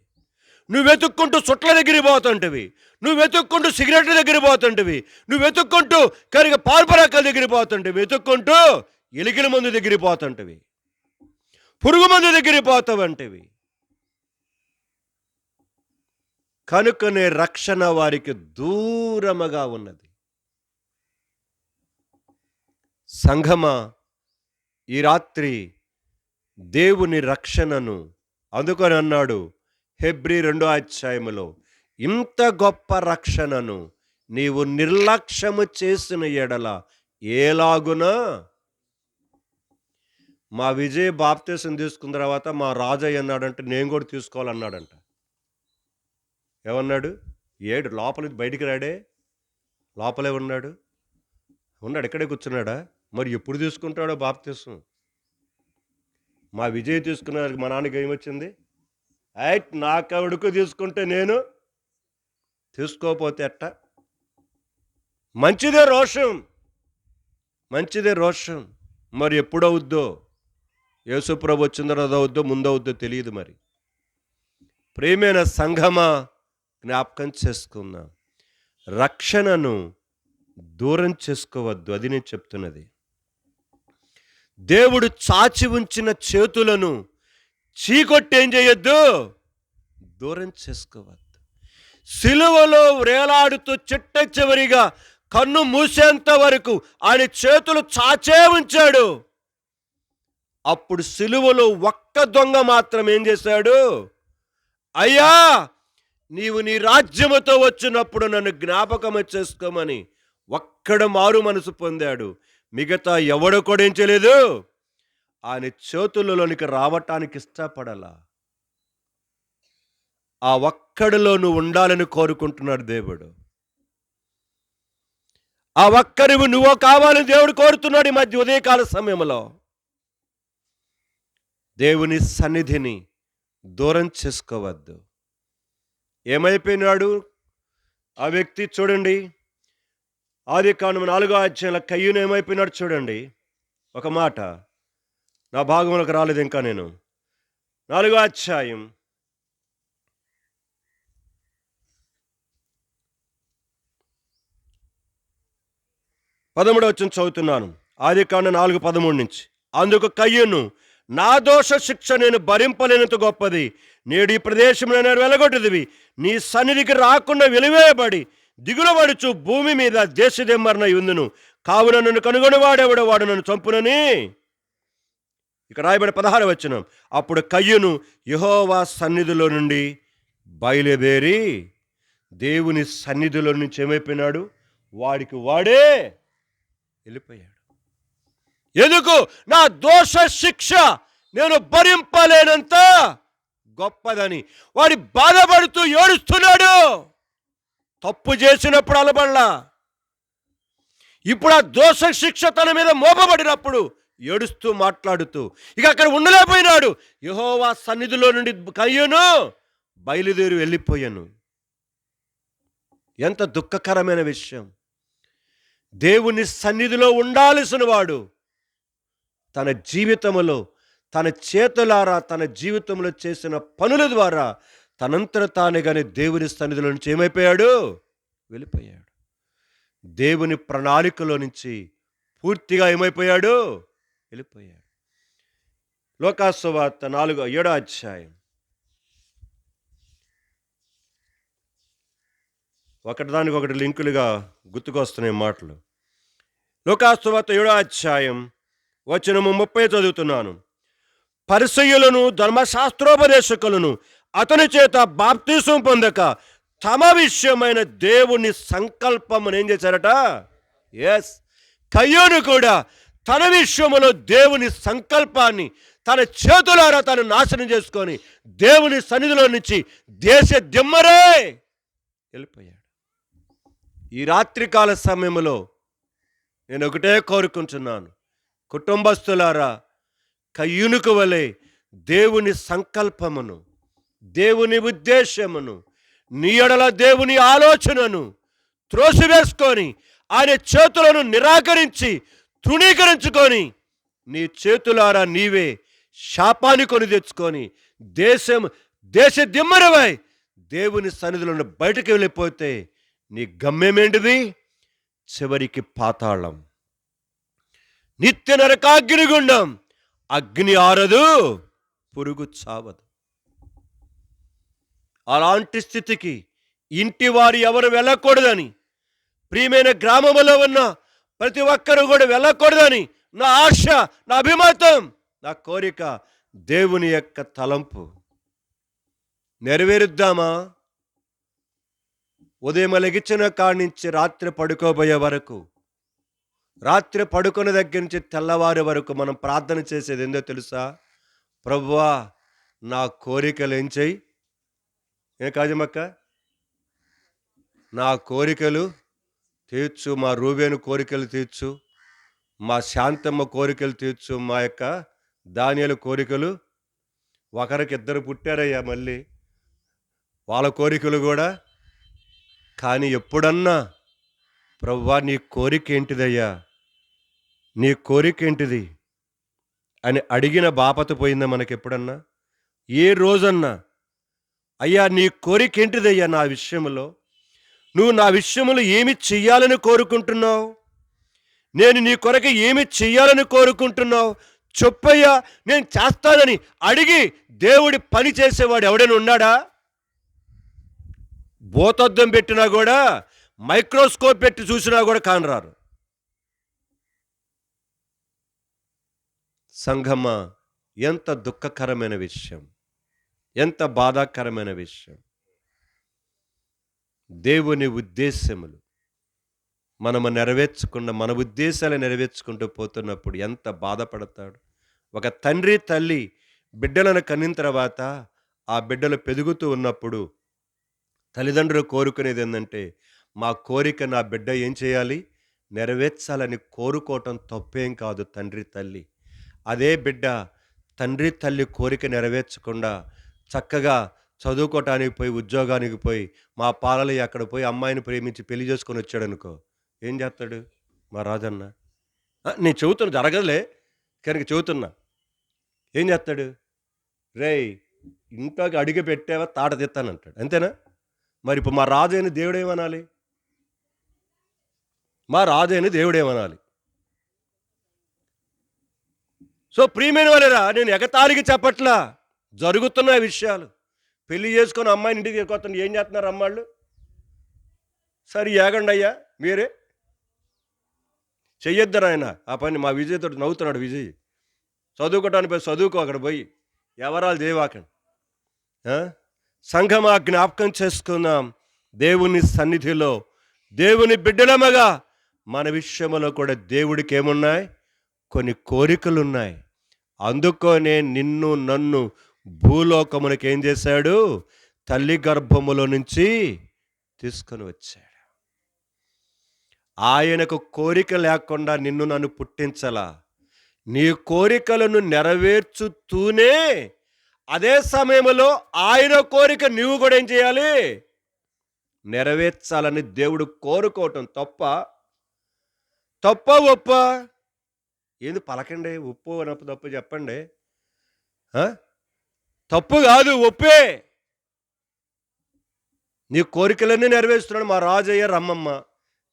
నువ్వు వెతుక్కుంటూ సుట్ల దగ్గరికి పోతుంటివి, నువ్వు వెతుక్కుంటూ సిగరెట్ల దగ్గరికి పోతుంటివి, నువ్వు వెతుక్కుంటూ కరిగ పాల్పరాకల దగ్గరికి పోతుంటివి, వెతుక్కుంటూ ఎలికల మందు దగ్గరికి పోతుంటివి, పురుగు మందు దగ్గరికి పోతావంటివి. కనుకనే రక్షణ వారికి దూరముగా ఉన్నది. సంఘమా, ఈ రాత్రి దేవుని రక్షణను అందుకొని అన్నాడు హెబ్రీ 2వ అధ్యాయములో, ఇంత గొప్ప రక్షణను నీవు నిర్లక్ష్యము చేసిన ఎడల ఏలాగునా. మా విజయ్ బాప్తీసం తీసుకున్న తర్వాత మా రాజయ్య అన్నాడంటే నేను కూడా తీసుకోవాలన్నాడంట. ఏమన్నాడు? ఏడు లోపల బయటికి రాడే, లోపలే ఉన్నాడు, ఇక్కడే కూర్చున్నాడా? మరి ఎప్పుడు తీసుకుంటాడో బాప్తీసం? మా విజయ్ తీసుకున్నాడు, మా నాన్నకి ఏమొచ్చింది? నాకెవడుకు తీసుకుంటే నేను తీసుకోపోతే ఎట్ట? మంచిదే రోషం, మంచిదే రోషం. మరి ఎప్పుడవుద్దో, యేసుప్రభు వచ్చిన తర్వాత అవుద్దో ముందవుద్దో తెలియదు. మరి ప్రియమైన సంఘమా, జ్ఞాపకం చేసుకుందాం, రక్షణను దూరం చేసుకోవద్దు. అది నేను చెప్తున్నది. దేవుడు చాచి ఉంచిన చేతులను చీకొట్టి ఏం చేయొద్దు, దూరం చేసుకోవద్దు. సిలువలో వేలాడుతూ చిట్ట చివరిగా కన్ను మూసేంత వరకు ఆయన చేతులు చాచే ఉంచాడు. అప్పుడు సిలువలో ఒక్క దొంగ మాత్రం ఏం చేశాడు, అయ్యా నీవు నీ రాజ్యముతో వచ్చినప్పుడు నన్ను జ్ఞాపకం చేసుకోమని ఒక్కడ మారు మనసు పొందాడు. మిగతా ఎవడు కూడా ఏం చేయలేదు, ఆయన చేతులలోనికి రావటానికి ఇష్టపడాల. ఆ ఒక్కడిలో నువ్వు ఉండాలని కోరుకుంటున్నాడు దేవుడు. ఆ ఒక్కరివి నువ్వు కావాలని దేవుడు కోరుతున్నాడు. ఈ మధ్య ఉదయకాల సమయంలో దేవుని సన్నిధిని దూరం చేసుకోవద్దు. ఏమైపోయినాడు ఆ వ్యక్తి? చూడండి, ఆదికాండం 4వ అధ్యాయంలో కయ్యూను ఏమైపోయినాడు చూడండి. ఒక మాట నా భాగంలోకి రాలేదు ఇంకా. నేను 4వ అధ్యాయం 13వ వచనం చదువుతున్నాను. ఆదికాండం 4:13 నుంచి. అందుకు కయ్యూను, నా దోష శిక్ష నేను భరింపలేనంత గొప్పది. నేడు ఈ ప్రదేశంలో నేను వెలగొట్టుదివి నీ సన్నిధికి రాకుండా వెలివేయబడి దిగులబడుచు భూమి మీద దేశదెమ్మరన యుందును. కావున నన్ను కనుగొని వాడెవడో వాడు నన్ను చంపునని. ఇక రాయబడి 16వ వచనం. అప్పుడు కయ్యూను యెహోవా సన్నిధిలో నుండి బయలుదేరి దేవుని సన్నిధిలో నుంచి ఏమైపోయినాడు, వాడికి వాడే వెళ్ళిపోయాడు. ఎందుకు? నా దోష శిక్ష నేను భరింపలేనంత గొప్పదని. వాడి బాధపడుతూ ఏడుస్తున్నాడు. తప్పు చేసినప్పుడు అలబడలా. ఇప్పుడు ఆ దోష శిక్ష తన మీద మోపబడినప్పుడు ఏడుస్తూ మాట్లాడుతూ ఇక అక్కడ ఉండలేకపోయినాడు. యెహోవా సన్నిధిలో నుండి కయ్యూను బయలుదేరి వెళ్ళిపోయాను. ఎంత దుఃఖకరమైన విషయం. దేవుని సన్నిధిలో ఉండాల్సిన వాడు తన జీవితంలో తన చేతులారా తన జీవితంలో చేసిన పనుల ద్వారా తనంతట తానుగానే దేవుని సన్నిధిలో నుంచి ఏమైపోయాడు, వెళ్ళిపోయాడు. దేవుని ప్రణాళికలో నుంచి పూర్తిగా ఏమైపోయాడు, వెళ్ళిపోయాడు. లోకాసు వార్త 7వ అధ్యాయం ఒకటిదానికి ఒకటి లింకులుగా గుర్తుకొస్తున్నాయి మాటలు. లోకాసు వార్త 7వ అధ్యాయం వచనము 30 చదువుతున్నాను. పరిసయ్యులను ధర్మశాస్త్రోపదేశకులను అతని చేత బాప్తీసం పొందక తమ విషయమైన దేవుని సంకల్పమును ఏం చేశారట? కయ్యూను కూడా తన విషయములో దేవుని సంకల్పాన్ని తన చేతులారా తను నాశనం చేసుకొని దేవుని సన్నిధిలో నుంచి దేశ దిమ్మరే వెళ్ళిపోయాడు. ఈ రాత్రికాల సమయంలో నేను ఒకటే కోరుకుంటున్నాను, కుటుంబస్తులారా, కయ్యూనుకు వలె దేవుని సంకల్పమును దేవుని ఉద్దేశమును నీ ఎడల దేవుని ఆలోచనను త్రోసివేసుకొని ఆయన చేతులను నిరాకరించి తృణీకరించుకొని నీ చేతులారా నీవే శాపాన్ని కొని తెచ్చుకొని దేశ దిమ్మరవై దేవుని సన్నిధిలో బయటకు వెళ్ళిపోతే నీ గమ్యమేంటిది? చివరికి పాతాళం, నిత్య నరకాగ్నిగుండం. అగ్ని ఆరదు, పురుగు చావదు. అలాంటి స్థితికి ఇంటి వారు ఎవరు వెళ్ళకూడదని, ప్రియమైన గ్రామంలో ఉన్న ప్రతి ఒక్కరూ కూడా వెళ్ళకూడదని నా ఆశ, నా అభిమతం, నా కోరిక. దేవుని యొక్క తలంపు నెరవేరుద్దామా? ఉదయం లెగిచిన కాడి నుంచి రాత్రి పడుకోబోయే వరకు, రాత్రి పడుకునే దగ్గర నుంచి తెల్లవారి వరకు మనం ప్రార్థన చేసేది ఏందో తెలుసా? ప్రభువా నా కోరికలు ఏం చెయ్యి. ఏ కాజమక్క, నా కోరికలు తీర్చు, మా రూబేను కోరికలు తీర్చు, మా శాంతమ్మ కోరికలు తీర్చు, మా యొక్క దానియేలు కోరికలు. ఒకరికి 2 పుట్టారయ్యా మళ్ళీ, వాళ్ళ కోరికలు కూడా. కానీ ఎప్పుడన్నా ప్రభువా నీ కోరిక ఏంటిదయ్యా, నీ కోరిక ఏంటిది అని అడిగిన బాపత పోయిందా మనకి ఎప్పుడన్నా? ఏ రోజన్నా అయ్యా నీ కోరిక ఏంటిదయ్యా నా విషయంలో, నువ్వు నా విషయంలో ఏమి చెయ్యాలని కోరుకుంటున్నావు, నేను నీ కొరకు ఏమి చెయ్యాలని కోరుకుంటున్నావు, చెప్పయ్యా నేను చేస్తానని అడిగి దేవుడి పని చేసేవాడు ఎవడైనా ఉన్నాడా? భూతద్దం పెట్టినా కూడా, మైక్రోస్కోప్ పెట్టి చూసినా కూడా కానరారు. సంఘమా, ఎంత దుఃఖకరమైన విషయం, ఎంత బాధాకరమైన విషయం. దేవుని ఉద్దేశములు మనము నెరవేర్చకుండా మన ఉద్దేశాలు నెరవేర్చుకుంటూ పోతున్నప్పుడు ఎంత బాధపడతాడు. ఒక తండ్రి తల్లి బిడ్డలను కనిన తర్వాత ఆ బిడ్డలు పెరుగుతూ ఉన్నప్పుడు తల్లిదండ్రులు కోరుకునేది ఏంటంటే, మా కోరిక నా బిడ్డ ఏం చేయాలి, నెరవేర్చాలని కోరుకోవటం తప్పేం కాదు తండ్రి తల్లి. అదే బిడ్డ తండ్రి తల్లి కోరిక నెరవేర్చకుండా చక్కగా చదువుకోవటానికి పోయి, ఉద్యోగానికి పోయి, మా పాలలు అక్కడ పోయి అమ్మాయిని ప్రేమించి పెళ్లి చేసుకొని వచ్చాడనుకో, ఏం చేస్తాడు మా రాజన్న? నేను చెబుతున్నా, జరగదులే కనుక చెబుతున్నా. ఏం చేస్తాడు? రేయ్, ఇంట్లోకి అడిగి పెట్టావా తాట తెత్తానంటాడు. అంతేనా? మరి ఇప్పుడు మా రాజు అయిన దేవుడేమనాలి? మా రాజు అయిన దేవుడేమనాలి? సో ప్రియమైన వాళ్ళరా, నేను ఎగతాళికి చెప్పట్లా, జరుగుతున్న విషయాలు. పెళ్లి చేసుకొని అమ్మాయిని ఇంటికి తీసుకొస్తాను, ఏం చేస్తున్నారు అమ్మాళ్ళు? సరే ఏగండి అయ్యా మీరే, చెయ్యొద్దరు ఆయన ఆ పని. మా విజయ్ తోటి నవ్వుతున్నాడు. విజయ్ చదువుకోవటానికి పోయి చదువుకో, అక్కడ పోయి ఎవరాలు దేవాకండి. సంఘమా, జ్ఞాపకం చేసుకుందాం, దేవుని సన్నిధిలో దేవుని బిడ్డలమగా మన విషయంలో కూడా దేవుడికి ఏమున్నాయి, కొన్ని కోరికలున్నాయి. అందుకోనే నిన్ను నన్ను భూలోకమునికి ఏం చేశాడు, తల్లి గర్భములో నుంచి తీసుకొని వచ్చాడు. ఆయనకు కోరిక లేకుండా నిన్ను నన్ను పుట్టించలా. నీ కోరికలను నెరవేర్చుతూనే అదే సమయంలో ఆయన కోరిక నీవు కూడా ఏం చేయాలి, నెరవేర్చాలని దేవుడు కోరుకోవటం తప్ప ఒప్ప? ఏంది పలకండి, ఉప్పు అనప్పు తప్పు చెప్పండి. తప్పు కాదు, ఒప్పే. నీ కోరికలన్నీ నెరవేరుస్తున్నాడు మా రాజయ్య రమ్మమ్మ.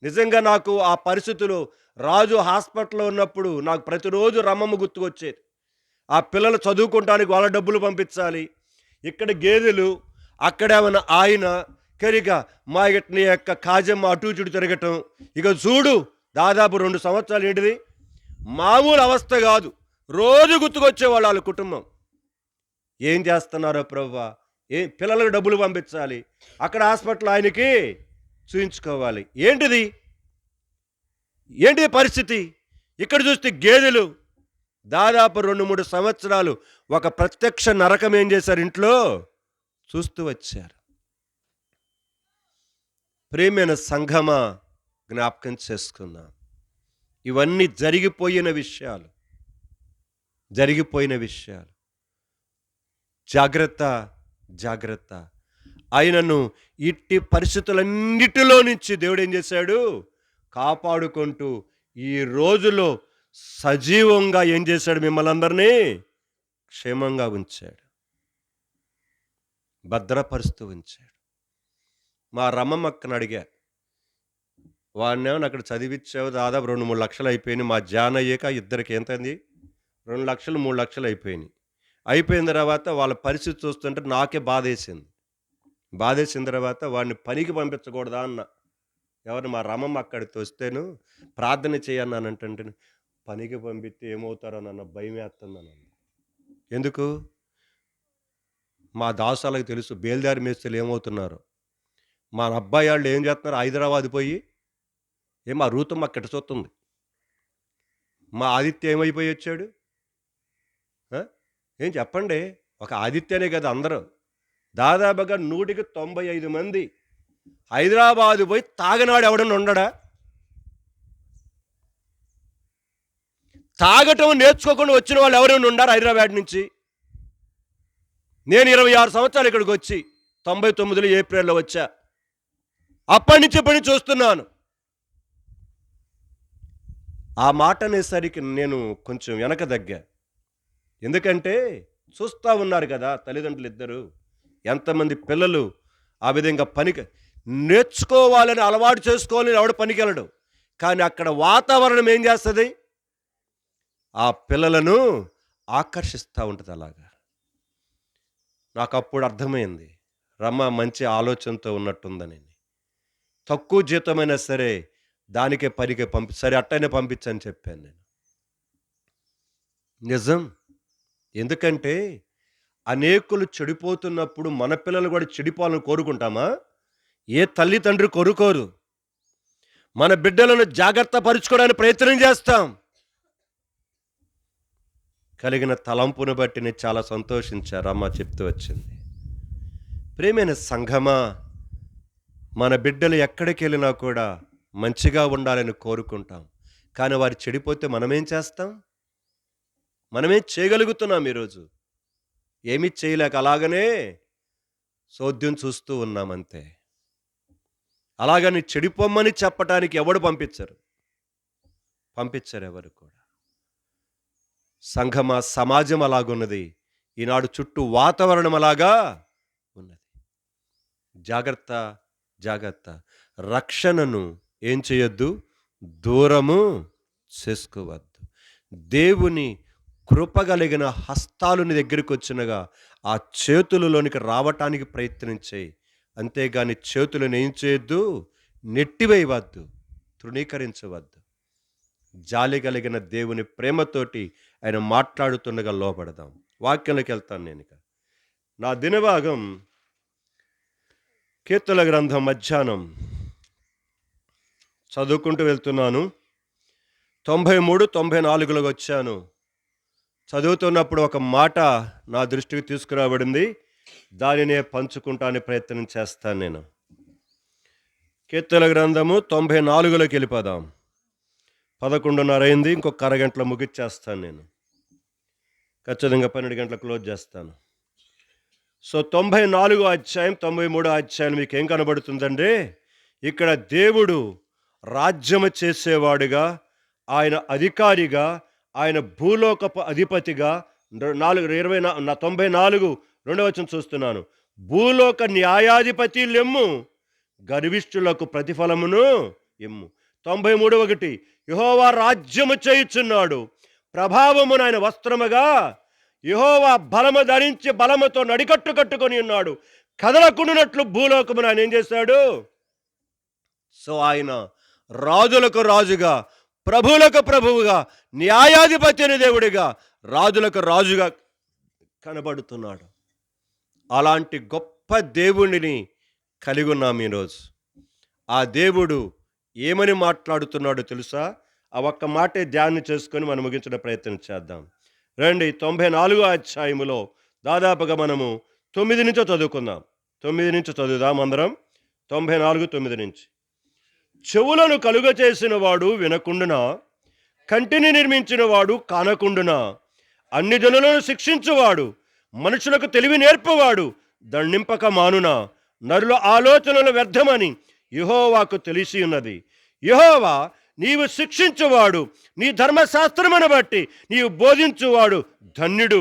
నిజంగా నాకు ఆ పరిస్థితులు, రాజు హాస్పిటల్లో ఉన్నప్పుడు నాకు ప్రతిరోజు రమ్మమ్మ గుర్తుకొచ్చేది. ఆ పిల్లలు చదువుకోవటానికి వాళ్ళ డబ్బులు పంపించాలి, ఇక్కడ గేదెలు, అక్కడేమన్నా ఆయన కరిక మా నీ యొక్క కాజమ్మ అటు ఇటు తిరగటం. ఇక చూడు, దాదాపు 2 సంవత్సరాలు ఏంటిది, మామూలు అవస్థ కాదు. రోజు గుర్తుకొచ్చేవాళ్ళు వాళ్ళ కుటుంబం. ఏం చేస్తున్నారో ప్రభువా, పిల్లలకు డబ్బులు పంపించాలి, అక్కడ హాస్పిటల్ ఆయనకి చూయించుకోవాలి. ఏంటిది పరిస్థితి? ఇక్కడ చూస్తే గేదెలు దాదాపు 2-3 సంవత్సరాలు ఒక ప్రత్యక్ష నరకం ఏం చేశారు, ఇంట్లో చూస్తూ వచ్చారు. ప్రియమైన సంఘమా, జ్ఞాపకం చేసుకుందాం, ఇవన్నీ జరిగిపోయిన విషయాలు. జాగ్రత్త. ఆయనను ఇట్టి పరిస్థితులన్నిటిలో నుంచి దేవుడు ఏం చేశాడు, కాపాడుకుంటూ ఈ రోజులో సజీవంగా ఏం చేశాడు, మిమ్మల్ని అందరినీ క్షేమంగా ఉంచాడు, భద్రపరుస్తూ ఉంచాడు. మా రమ్మమ్మక్కను అడిగా, వాడినేమో అక్కడ చదివించావు, దాదాపు 2-3 లక్షలు అయిపోయినాయి. మా జాన్ అయ్యాక ఇద్దరికి ఎంతంది, 2 లక్షలు 3 లక్షలు అయిపోయినాయి. అయిపోయిన తర్వాత వాళ్ళ పరిస్థితి చూస్తుంటే నాకే బాధేసిన తర్వాత వాడిని పనికి పంపించకూడదా అన్న. ఎవరు? మా రమమ్మ అక్కడికి వస్తేను ప్రార్థన చేయన్నానంటే, పనికి పంపిస్తే ఏమవుతారో నన్న భయం వేస్తుందన్న. ఎందుకు? మా దాసాలకు తెలుసు బేల్దారి మేస్తులు ఏమవుతున్నారు. మా అబ్బాయి వాళ్ళు ఏం చేస్తున్నారు, హైదరాబాద్ పోయి మా రూతమ్మ అక్కడ చూస్తుంది, మా ఆదిత్య ఏమైపోయి వచ్చాడు. ఏం చెప్పండి, ఒక ఆదిత్యనే కదా అందరూ, దాదాపుగా 195 మంది హైదరాబాదు పోయి తాగనాడు ఎవడన్నా ఉండడా? తాగటం నేర్చుకోకుండా వచ్చిన వాళ్ళు ఎవరైనా ఉండారు హైదరాబాద్ నుంచి? నేను 26 సంవత్సరాలు ఇక్కడికి వచ్చి 99లో ఏప్రిల్లో వచ్చా. అప్పటి నుంచి ఇప్పటి నుంచి చూస్తున్నాను. ఆ మాట అనేసరికి నేను కొంచెం వెనక దగ్గా. ఎందుకంటే చూస్తూ ఉన్నారు కదా తల్లిదండ్రులు ఇద్దరు, ఎంతమంది పిల్లలు ఆ విధంగా పనికి నేర్చుకోవాలని అలవాటు చేసుకోవాలని ఎవడు పనికి వెళ్ళడు. కానీ అక్కడ వాతావరణం ఏం చేస్తుంది, ఆ పిల్లలను ఆకర్షిస్తూ ఉంటుంది అలాగా. నాకప్పుడు అర్థమైంది. రమ మంచి ఆలోచనతో ఉన్నట్టుందని. తక్కువ జీతమైనా సరే దానికే పనికి సరే అట్టనే పంపించని చెప్పాను నేను. నిజం. ఎందుకంటే అనేకులు చెడిపోతున్నప్పుడు మన పిల్లలు కూడా చెడిపోవాలని కోరుకుంటామా? ఏ తల్లి తండ్రి కోరుకోరు. మన బిడ్డలను జాగ్రత్త పరుచుకోవడానికి ప్రయత్నం చేస్తాం. కలిగిన తలంపును బట్టి నేను చాలా సంతోషించారు అమ్మ చెప్తూ వచ్చింది. ప్రియమైన సంఘమా, మన బిడ్డలు ఎక్కడికెళ్ళినా కూడా మంచిగా ఉండాలని కోరుకుంటాం. కానీ వారు చెడిపోతే మనమేం చేస్తాం? మనమేం చేయగలుగుతున్నాం ఈరోజు? ఏమీ చేయలేక అలాగనే సోద్యం చూస్తూ ఉన్నామంతే. అలాగని చెడిపోమ్మని చెప్పటానికి ఎవడు పంపించరు. పంపించరెవరు కూడా. సంఘమా, సమాజం అలాగున్నది. ఈనాడు చుట్టూ వాతావరణం అలాగా ఉన్నది. జాగ్రత్త, జాగ్రత్త. రక్షణను ఏం చేయొద్దు? దూరము చేసుకోవద్దు. దేవుని కృపగలిగిన హస్తాలు నీ దగ్గరికొచ్చినగా ఆ చేతులలోనికి రావటానికి ప్రయత్నించేయి. అంతేగాని చేతులను ఏం చేయొద్దు? నెట్టివేయవద్దు, తృణీకరించవద్దు. జాలి కలిగిన దేవుని ప్రేమతోటి ఆయన మాట్లాడుతుండగా లోబడదాం. వాక్యంలోకి వెళ్తాను నేనిక. నా దినభాగం కీర్తనల గ్రంథం మధ్యాహ్నం చదువుకుంటూ వెళ్తున్నాను. 93, 94లోకి వచ్చాను. చదువుతున్నప్పుడు ఒక మాట నా దృష్టికి తీసుకురాబడింది. దానినే పంచుకుంటానికి ప్రయత్నం చేస్తాను నేను. కీర్తనల గ్రంథము 94లోకి వెళ్ళిపోదాం. 11:30 అయింది. ఇంకొక అరగంటలో ముగిచ్చేస్తాను నేను. ఖచ్చితంగా 12 గంటలకు క్లోజ్ చేస్తాను. సో 94 అధ్యాయం 93 అధ్యాయం మీకు ఏం కనబడుతుందండి? ఇక్కడ దేవుడు రాజ్యము చేసేవాడుగా, ఆయన అధికారిగా, ఆయన భూలోకపు అధిపతిగా 94 రెండవ వచనం చూస్తున్నాను. భూలోక న్యాయాధిపతి లెమ్ము, గర్విష్ఠులకు ప్రతిఫలమును ఇమ్ము. 93:1 యెహోవా రాజ్యము చేయుచున్నాడు, ప్రభావమును ఆయన వస్త్రముగా, యెహోవా బలము ధరించి బలముతో నడికట్టు కట్టుకొని ఉన్నాడు, కదలకుండునట్లు భూలోకమును ఆయన ఏం చేశాడు? సో ఆయన రాజులకు రాజుగా, ప్రభువులకు ప్రభువుగా, న్యాయాధిపతి అనే దేవుడిగా, రాజులకు రాజుగా కనబడుతున్నాడు. అలాంటి గొప్ప దేవుడిని కలిగి ఉన్నాం ఈరోజు. ఆ దేవుడు ఏమని మాట్లాడుతున్నాడో తెలుసా? ఆ ఒక్క మాటే ధ్యానం చేసుకొని మనం ముగించడం ప్రయత్నం చేద్దాం. రండి, 94 అధ్యాయములో దాదాపుగా మనము 9 నుంచో చదువుకుందాం. 9 నుంచి చదువుదాం అందరం. 94:9 నుంచి. చెవులను కలుగచేసిన వాడు వినకుండునా, కంటిని నిర్మించిన వాడు కానకుండునా, అన్ని జనులను శిక్షించువాడు, మనుషులకు తెలివి నేర్పువాడు దండింపక మానునా, నరుల ఆలోచనలు వ్యర్థమని యెహోవాకు తెలిసి ఉన్నది. యెహోవా నీవు శిక్షించువాడు, నీ ధర్మశాస్త్రమును బట్టి నీవు బోధించువాడు ధన్యుడు.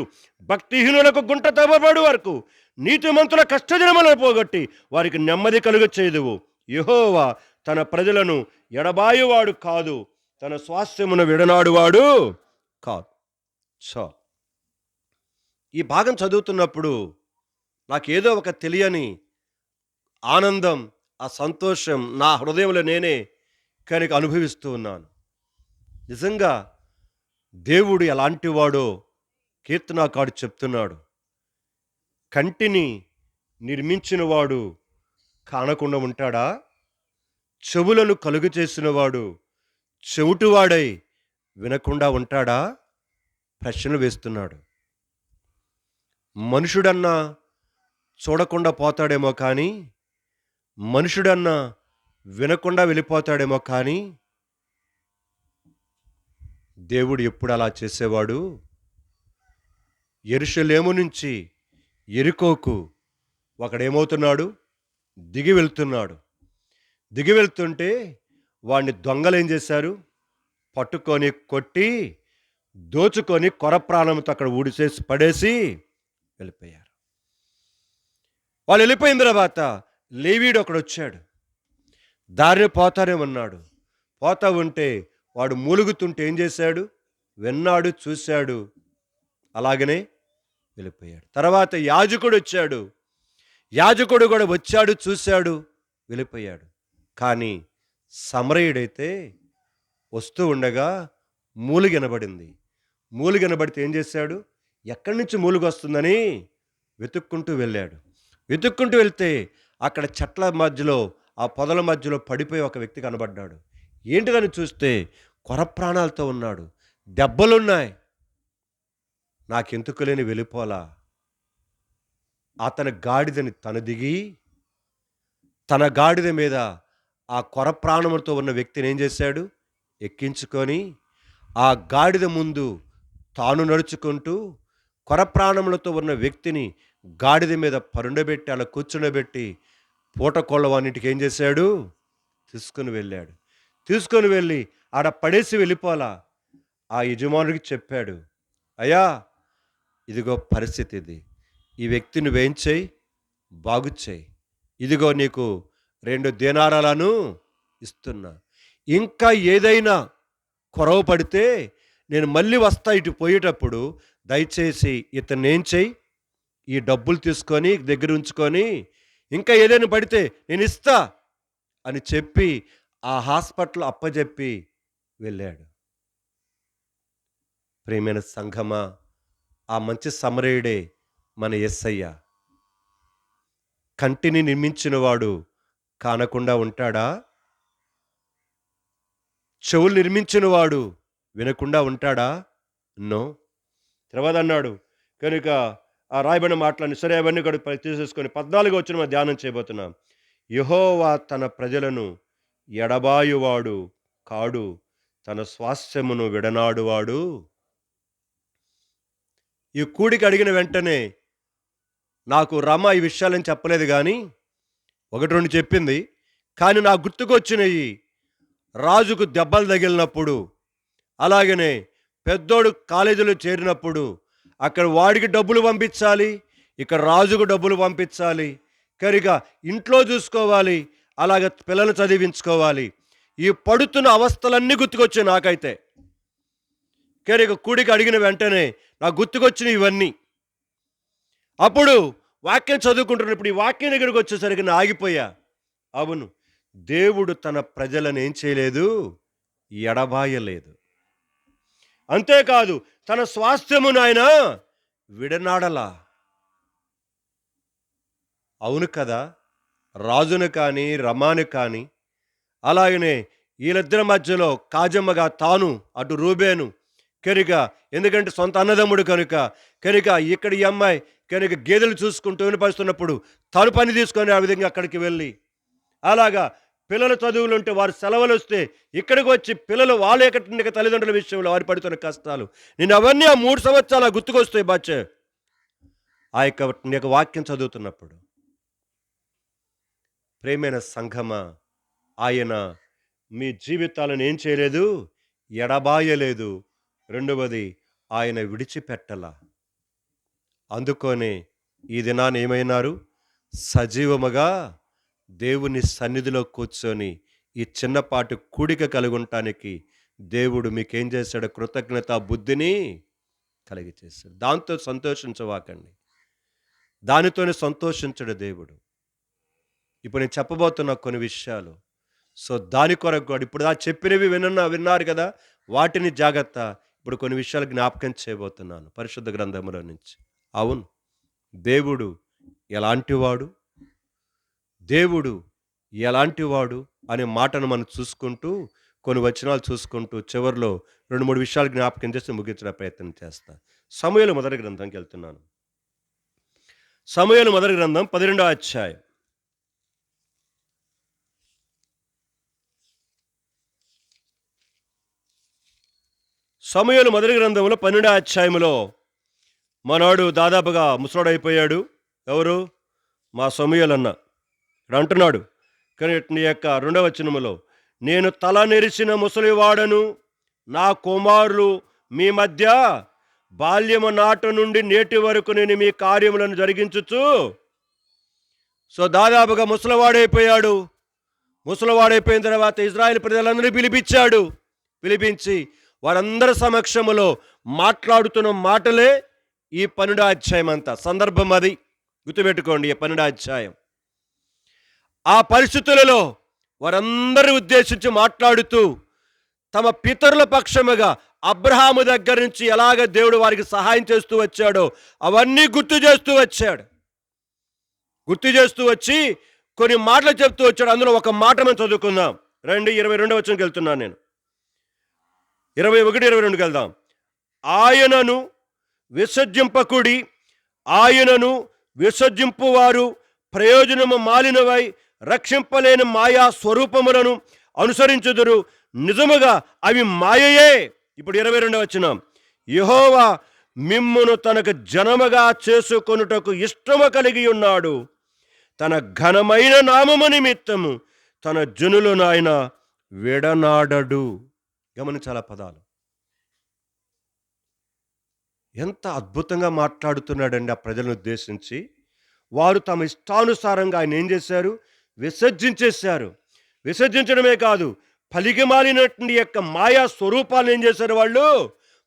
భక్తిహీనులకు గుంట తవ్వబడు వరకు నీతిమంతుల కష్టదినములను పోగొట్టి వారికి నెమ్మది కలుగ చేదువు. యెహోవా తన ప్రజలను ఎడబాయువాడు కాదు, తన స్వాస్థ్యమును విడనాడువాడు కాదు. సో ఈ భాగం చదువుతున్నప్పుడు నాకేదో ఒక తెలియని ఆనందం, ఆ సంతోషం నా హృదయంలో నేనే కనుక అనుభవిస్తూ ఉన్నాను. నిజంగా దేవుడు ఎలాంటి వాడో కీర్తనాకారుడు చెప్తున్నాడు. కంటిని నిర్మించినవాడు కానకుండా ఉంటాడా? చెవులను కలుగు చేసినవాడు చెవిటివాడై వినకుండా ఉంటాడా? ప్రశ్నలు వేస్తున్నాడు. మనుషుడన్నా చూడకుండా పోతాడేమో కానీ, మనుషుడన్నా వినకుండా వెళ్ళిపోతాడేమో కానీ, దేవుడు ఎప్పుడు అలా చేసేవాడు? యెరూషలేము నుంచి యెరికోకు ఒకడేమవుతున్నాడు? దిగి వెళ్తున్నాడు. దిగి వెళ్తుంటే వాడిని దొంగలు ఏం చేశారు? పట్టుకొని కొట్టి దోచుకొని కొర ప్రాణంతో అక్కడ ఊడిసేసి పడేసి వెళ్ళిపోయారు. వాళ్ళు వెళ్ళిపోయిన తర్వాత లేవీడు ఒకడు వచ్చాడు. దారిని పోతానే ఉన్నాడు. పోతా ఉంటే వాడు మూలుగుతుంటే ఏం చేశాడు? విన్నాడు, చూశాడు, అలాగనే వెళ్ళిపోయాడు. తర్వాత యాజకుడు వచ్చాడు. యాజకుడు కూడా వచ్చాడు, చూశాడు, వెళ్ళిపోయాడు. కానీ సమరయుడైతే వస్తూ ఉండగా మూలుగినబడింది. మూలుగినబడితే ఏం చేశాడు? ఎక్కడి నుంచి మూలుగొస్తుందని వెతుక్కుంటూ వెళ్ళాడు. వెతుక్కుంటూ వెళ్తే అక్కడ చెట్ల మధ్యలో, ఆ పొదల మధ్యలో పడిపోయి ఒక వ్యక్తి కనబడ్డాడు. ఏంటిదని చూస్తే కొర ప్రాణాలతో ఉన్నాడు. దెబ్బలున్నాయి. నాకెందుకు లేని వెళ్ళిపోలా. అతని గాడిదని తను దిగి, తన గాడిద మీద ఆ కొర ప్రాణములతో ఉన్న వ్యక్తిని ఏం చేశాడు? ఎక్కించుకొని ఆ గాడిద ముందు తాను నడుచుకుంటూ కొర ప్రాణములతో ఉన్న వ్యక్తిని గాడిద మీద పరుండబెట్టి అలా కూర్చుండబెట్టి పూటకోళ్ళవాన్నింటికి ఏం చేశాడు? తీసుకుని వెళ్ళాడు. తీసుకొని వెళ్ళి ఆడ పడేసి వెళ్ళిపోలా. ఆ యజమానుడికి చెప్పాడు, అయ్యా ఇదిగో పరిస్థితి ఇది. ఈ వ్యక్తి నువ్వేం చేయి? బాగు చేయి. ఇదిగో నీకు 2 దేనారాలను ఇస్తున్నా. ఇంకా ఏదైనా కొరవ పడితే నేను మళ్ళీ వస్తా ఇటు పోయేటప్పుడు, దయచేసి ఇతన్ని ఏం చేయి? ఈ డబ్బులు తీసుకొని దగ్గర ఉంచుకొని ఇంకా ఏదైనా పడితే నేను ఇస్తా అని చెప్పి ఆ హాస్పిటల్ అప్పజెప్పి వెళ్ళాడు. ప్రియమైన సంఘమా, ఆ మంచి సమరయుడే మన యేసయ్య. కంటిని నిర్మించినవాడు కానకుండా ఉంటాడా? చెవులు నిర్మించినవాడు వినకుండా ఉంటాడా? నో. తర్వాత అన్నాడు కనుక ఆ రాయబడిన మాటలన్నీ సరే అవన్నీ కూడా తీసేసుకొని 14వ వచనం మనం ధ్యానం చేయబోతున్నాం. యెహోవా తన ప్రజలను ఎడబాయువాడు కాడు, తన స్వాస్థ్యమును విడనాడువాడు. ఈ కూడికి అడిగిన వెంటనే నాకు రమ ఈ విషయాలని చెప్పలేదు కానీ 1, 2 చెప్పింది. కానీ నాకు గుర్తుకొచ్చినయి రాజుకు దెబ్బలు తగిలినప్పుడు, అలాగనే పెద్దోడు కాలేజీలో చేరినప్పుడు అక్కడ వాడికి డబ్బులు పంపించాలి, ఇక్కడ రాజుకు డబ్బులు పంపించాలి, కనుక ఇంట్లో చూసుకోవాలి, అలాగ పిల్లలు చదివించుకోవాలి. ఈ పడుతున్న అవస్థలన్నీ గుర్తుకొచ్చాయి నాకైతే. కనుక కూడికి అడిగిన వెంటనే నాకు గుర్తుకొచ్చిన ఇవన్నీ. అప్పుడు వాక్యం చదువుకుంటున్నప్పుడు ఈ వాక్యం దగ్గరికి వచ్చేసరికి నేను ఆగిపోయా. అవును, దేవుడు తన ప్రజలను ఏం చేయలేదు? ఎడబాయలేదు. అంతేకాదు తన స్వాస్థ్యమును ఆయన విడనాడలా. అవును కదా, రాజును కానీ రమాను కానీ, అలాగనే వీళ్ళిద్దరి మధ్యలో కాజమ్మగా తాను, అటు రూబేను కనుక, ఎందుకంటే సొంత అన్నదమ్ముడు కనుక ఇక్కడ ఈ అమ్మాయి కనుక గేదెలు చూసుకుంటూ వినిపిస్తున్నప్పుడు తను పని తీసుకొని ఆ విధంగా అక్కడికి వెళ్ళి, అలాగా పిల్లల చదువులు ఉంటే వారు సెలవులు వస్తే ఇక్కడికి వచ్చి పిల్లలు వాళ్ళ యొక్క తల్లిదండ్రుల విషయంలో వారు పడుతున్న కష్టాలు నేను అవన్నీ ఆ 3 సంవత్సరాలు గుర్తుకొస్తాయి బాచే ఆ యొక్క వాక్యం చదువుతున్నప్పుడు. ప్రేమైన సంఘమా, ఆయన మీ జీవితాలను ఏం చేయలేదు? ఎడబాయలేదు. రెండవది ఆయన విడిచిపెట్టలా. అందుకోనే ఈ దినాన్ని ఏమైనారు? సజీవముగా దేవుని సన్నిధిలో కూర్చొని ఈ చిన్నపాటి కూడిక కలుగుంటానికి దేవుడు మీకేం చేశాడు? కృతజ్ఞత బుద్ధిని కలిగి చేశాడు. దాంతో సంతోషించవాకండి. దానితోనే సంతోషించడు దేవుడు. ఇప్పుడు నేను చెప్పబోతున్న కొన్ని విషయాలు. సో దాని కొరకు ఇప్పుడు చెప్పినవి విన్నారు కదా, వాటిని జాగ్రత్త. ఇప్పుడు కొన్ని విషయాలు జ్ఞాపకం చేయబోతున్నాను పరిశుద్ధ గ్రంథములో నుంచి. అవును, దేవుడు ఎలాంటివాడు, దేవుడు ఎలాంటివాడు అనే మాటను మనం చూసుకుంటూ, కొన్ని వచనాలు చూసుకుంటూ చివరిలో 2, 3 విషయాలు జ్ఞాపకం చేసి ముగించడం ప్రయత్నం చేస్తా. సమూయేలు మొదటి గ్రంథంకి వెళ్తున్నాను. సమూయేలు మొదటి గ్రంథం 12వ అధ్యాయం. సమూయేలు మొదటి గ్రంథంలో 12వ అధ్యాయంలో మనవాడు దాదాపుగా ముసలోడైపోయాడు. ఎవరు? మా సమూయేలు అన్న. ఇక్కడ అంటున్నాడు కానీ నీ యొక్క 2వ వచనములో, నేను తల నెరిసిన ముసలివాడను, నా కుమారులు మీ మధ్య బాల్యము నాట నుండి నేటి వరకు నేను మీ కార్యములను జరిగించుచు. సో దాదాపుగా ముసలివాడైపోయాడు. ముసలివాడైపోయిన తర్వాత ఇజ్రాయేల్ ప్రజలందరినీ పిలిపించాడు. పిలిపించి వారందరి సమక్షములో మాట్లాడుతున్న మాటలే ఈ 12వ అధ్యాయం అంతా. సందర్భం అది గుర్తుపెట్టుకోండి. ఈ 12వ అధ్యాయం ఆ పరిస్థితులలో వారందరిని ఉద్దేశించి మాట్లాడుతూ తమ పితరుల పక్షముగా అబ్రహాము దగ్గర నుంచి ఎలాగ దేవుడు వారికి సహాయం చేస్తూ వచ్చాడో అవన్నీ గుర్తు చేస్తూ వచ్చి కొన్ని మాటలు చెప్తూ వచ్చాడు. అందులో ఒక మాట మనం చదువుకుందాం. రండి, 22వ వచనంకి వెళ్తున్నాను నేను. 21, 22కి వెళ్దాం. ఆయనను విసర్జింపకుడి, ఆయనను విసర్జింపువారు ప్రయోజనము మాలినవై రక్షింపలేని మాయా స్వరూపములను అనుసరించుదురు, నిజముగా అవి మాయయే. ఇప్పుడు 22వ వచనం. యెహోవా మిమ్మును తనకు జనముగా చేసుకొనుటకు ఇష్టము కలిగి ఉన్నాడు, తన ఘనమైన నామము నిమిత్తము తన జనులను ఆయన విడనాడడు. గమనించాల పదాలు. ఎంత అద్భుతంగా మాట్లాడుతున్నాడండి ఆ ప్రజలను ఉద్దేశించి. వారు తమ ఇష్టానుసారంగా ఆయన ఏం చేశారు? విసర్జించేశారు. విసర్జించడమే కాదు, పలికిమాలినటువంటి యొక్క మాయా స్వరూపాలను ఏం చేశారు? వాళ్ళు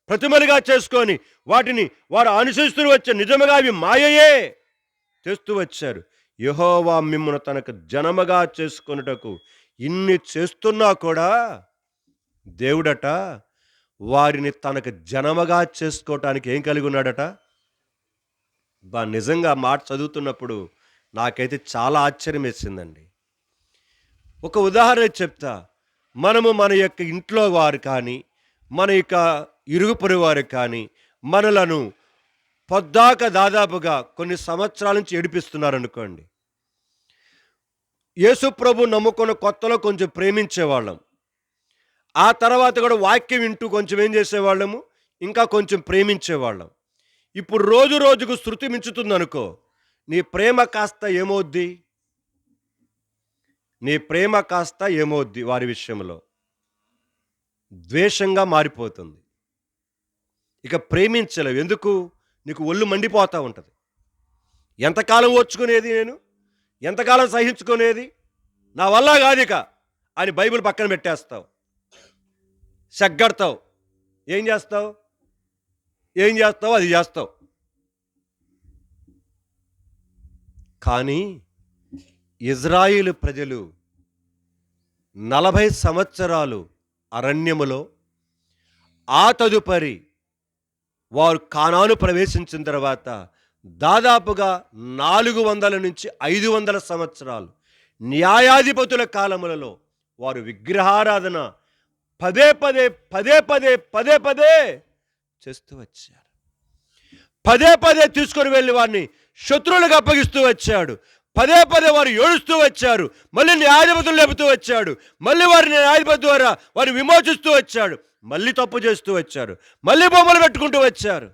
ప్రతిమలుగా చేసుకొని వాటిని వారు అనుసరిస్తూ వచ్చారు. నిజముగా అవి మాయయే చేస్తూ వచ్చారు. యెహోవా మిమ్మును తనకు జనముగా చేసుకొనుటకు ఇన్ని చేస్తున్నా కూడా దేవుడట వారిని తనకు జనముగా చేసుకోవటానికి ఏం కలిగి ఉన్నాడట? నిజంగా మాట చదువుతున్నప్పుడు నాకైతే చాలా ఆశ్చర్యం వేసిందండి. ఒక ఉదాహరణ చెప్తా. మనము మన యొక్క ఇంట్లో వారు కానీ, మన యొక్క ఇరుగు పొరుగు వారు కానీ మనలను పొద్దాక దాదాపుగా కొన్ని సంవత్సరాల నుంచి ఏడిపిస్తున్నారనుకోండి. యేసు ప్రభు నమ్ముకున్న కొత్తలో కొంచెం ప్రేమించేవాళ్ళం. ఆ తర్వాత కూడా వాక్యం వింటూ కొంచెం ఏం చేసేవాళ్ళము? ఇంకా కొంచెం ప్రేమించేవాళ్ళం. ఇప్పుడు రోజు రోజుకు శృతి మించుతుందనుకో, నీ ప్రేమ కాస్త ఏమవుద్ది? వారి విషయంలో ద్వేషంగా మారిపోతుంది. ఇక ప్రేమించలేవు. ఎందుకు? నీకు ఒళ్ళు మండిపోతూ ఉంటుంది. ఎంతకాలం ఓర్చుకునేది నేను? ఎంతకాలం సహించుకునేది? నా వల్ల కాదిక అని బైబిల్ పక్కన పెట్టేస్తావు, సెగ్గడతావు. ఏం చేస్తావు? అది చేస్తావు. కానీ ఇజ్రాయేలు ప్రజలు 40 సంవత్సరాలు అరణ్యములో, ఆ తదుపరి వారు కానాను ప్రవేశించిన తర్వాత దాదాపుగా 400 నుంచి 500 సంవత్సరాలు న్యాయాధిపతుల కాలములలో వారు విగ్రహారాధన పదే పదే చేస్తూ వచ్చారు. పదే తీసుకొని వెళ్ళి వారిని శత్రువులకు అప్పగిస్తూ వచ్చాడు. పదే వారు ఏడుస్తూ వచ్చారు. మళ్ళీ న్యాయాధిపతులు లేపుతూ వచ్చాడు. మళ్ళీ వారిని న్యాయాధిపతి ద్వారా వారిని విమోచిస్తూ వచ్చాడు. మళ్ళీ తప్పు చేస్తూ వచ్చారు. మళ్ళీ బొమ్మలు పెట్టుకుంటూ వచ్చారు.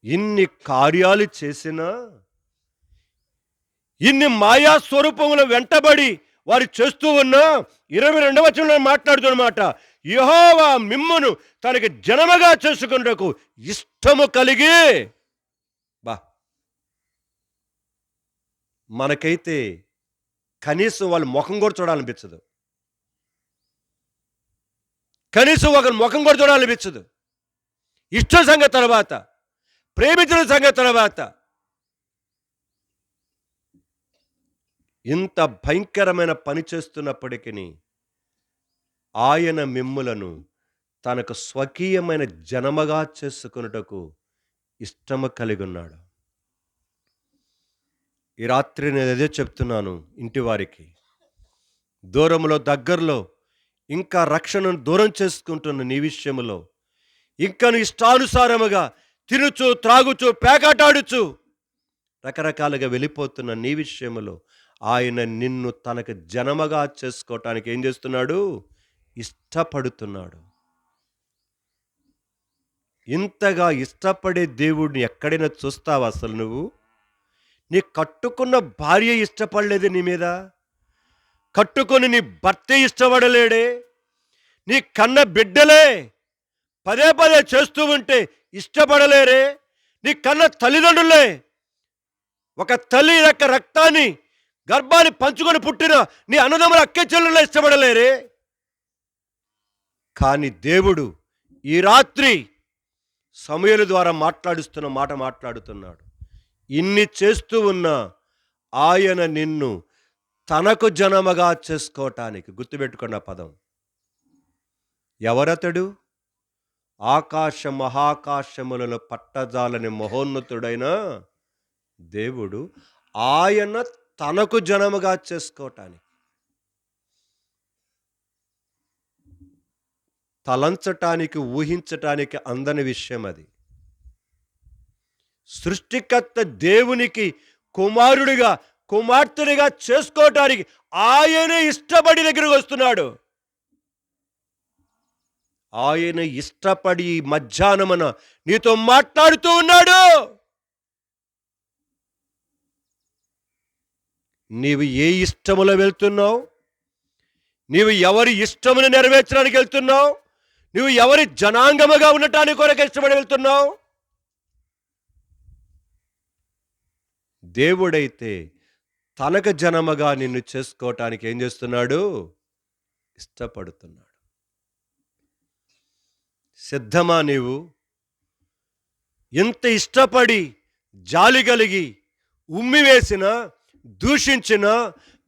ఇన్ని కార్యాలు చేసినా, ఇన్ని మాయా స్వరూపములు వెంటబడి వారు చేస్తూ ఉన్నా 22వ వచనంలో మాట్లాడుతున్నమాట, యెహోవా మిమ్మును తనకి జనముగా చేసుకొనుటకు ఇష్టము కలిగి. మనకైతే కనీసం వాళ్ళ ముఖం కూడా చూడాలనిపించదు. ఇష్టం సంగతి తర్వాత, ప్రేమించిన సంగతి తర్వాత ఇంత భయంకరమైన పని చేస్తున్నప్పటికీ ఆయన మిమ్ములను తనకు స్వకీయమైన జనముగా చేసుకొనుటకు ఇష్టము కలిగి ఉన్నాడు. ఈ రాత్రి నేను అదే చెప్తున్నాను ఇంటి వారికి. దూరంలో దగ్గరలో ఇంకా రక్షణను దూరం చేసుకుంటున్న నీ విషయంలో, ఇంకా ఇష్టానుసారముగా తినుచు త్రాగుచు పేకాటాడుచు రకరకాలుగా వెళ్ళిపోతున్న నీ విషయంలో ఆయన నిన్ను తనకు జనముగా చేసుకోవటానికి ఏం చేస్తున్నాడు? ఇష్టపడుతున్నాడు. ఇంతగా ఇష్టపడే దేవుడిని ఎక్కడైనా చూస్తావా అసలు నువ్వు? నీ కట్టుకున్న భార్య ఇష్టపడలేదు నీ మీద, కట్టుకొని నీ భర్తే ఇష్టపడలేడే, నీ కన్న బిడ్డలే పదే చేస్తూ ఉంటే ఇష్టపడలేరే, నీ కన్న తల్లిదండ్రులే, ఒక తల్లి యొక్క రక్తాన్ని గర్భాన్ని పంచుకొని పుట్టిన నీ అన్నదమ్ముల అక్క చెల్లెళ్ళే ఇష్టపడలేరే. కానీ దేవుడు ఈ రాత్రి సమూయేలు ద్వారా మాట్లాడుస్తున్న మాట మాట్లాడుతున్నాడు. ఇన్ని చేస్తూ ఉన్న ఆయన నిన్ను తనకు జనముగా చేసుకోవటానికి, గుర్తుపెట్టుకున్న పదం, ఎవరతడు? ఆకాశ మహాకాశములలో పట్టజాలని మహోన్నతుడైన దేవుడు ఆయన తనకు జనముగా చేసుకోవటానికి. తలంచటానికి, ఊహించటానికి అందని విషయం అది. సృష్టికర్త దేవునికి కుమారుడిగా, కుమార్తెనిగా చేసుకోవటానికి ఆయనే ఇష్టపడి దగ్గరకు వస్తున్నాడు. ఆయన ఇష్టపడి మధ్యాహ్నమున నీతో మాట్లాడుతూ ఉన్నాడు. నీవు ఏ ఇష్టములో వెళ్తున్నావు? నీవు ఎవరి ఇష్టమును నెరవేర్చడానికి వెళ్తున్నావు? నువ్వు ఎవరి జనాంగముగా ఉండటానికి కొరకు ఇష్టపడి వెళ్తున్నావు? దేవుడైతే తనకు జనముగా నిన్ను చేసుకోవటానికి ఏం చేస్తున్నాడు? ఇష్టపడుతున్నాడు. సిద్ధమా నీవు? ఎంత ఇష్టపడి, జాలి కలిగి, ఉమ్మివేసిన, దూషించిన,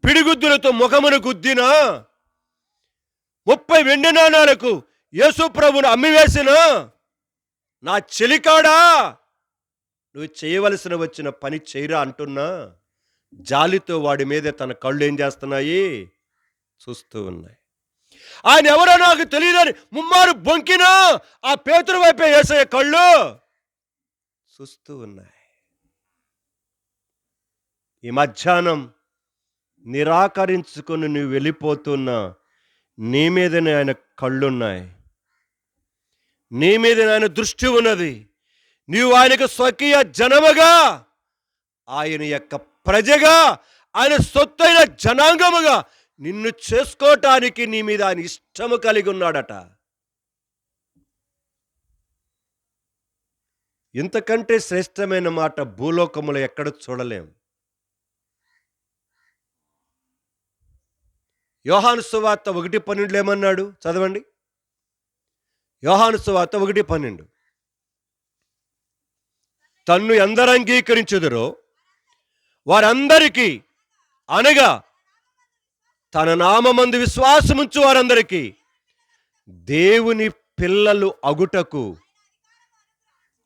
పిడిగుద్దులతో ముఖమును గుద్దిన, 30 వెండి నాణాలకు యేసు ప్రభువును అమ్మివేసిన నా చెలికాడా, నువ్వు చేయవలసిన వచ్చిన పని చేయరా అంటున్నా, జాలితో వాడి మీద తన కళ్ళు ఏం చేస్తున్నాయి? చూస్తూ ఉన్నాయి. ఆయన ఎవరో నాకు తెలియదని ముమ్మారు బొంకినా ఆ పేతురు వైపే యేసయ్య కళ్ళు చూస్తూ ఉన్నాయి. ఈ మధ్యాహ్నం నిరాకరించుకొని నువ్వు వెళ్ళిపోతున్నా నీ మీదనే ఆయన కళ్ళున్నాయి. నీ మీదనే ఆయన దృష్టి ఉన్నది. నీవు ఆయనకు స్వకీయ జనముగా, ఆయన యొక్క ప్రజగా, ఆయన సొత్తైన జనాంగముగా నిన్ను చేసుకోవటానికి నీ మీద ఆయన ఇష్టము కలిగి ఉన్నాడట. ఇంతకంటే శ్రేష్టమైన మాట భూలోకములో ఎక్కడ చూడలేం. యోహాను సువార్త 1:12 ఏమన్నాడు? చదవండి. యోహాను సువార్త 1:12. తన్ను ఎందరు అంగీకరించుదురో వారందరికీ, అనగా తన నామమందు విశ్వాసముంచు వారందరికీ దేవుని పిల్లలు అగుటకు,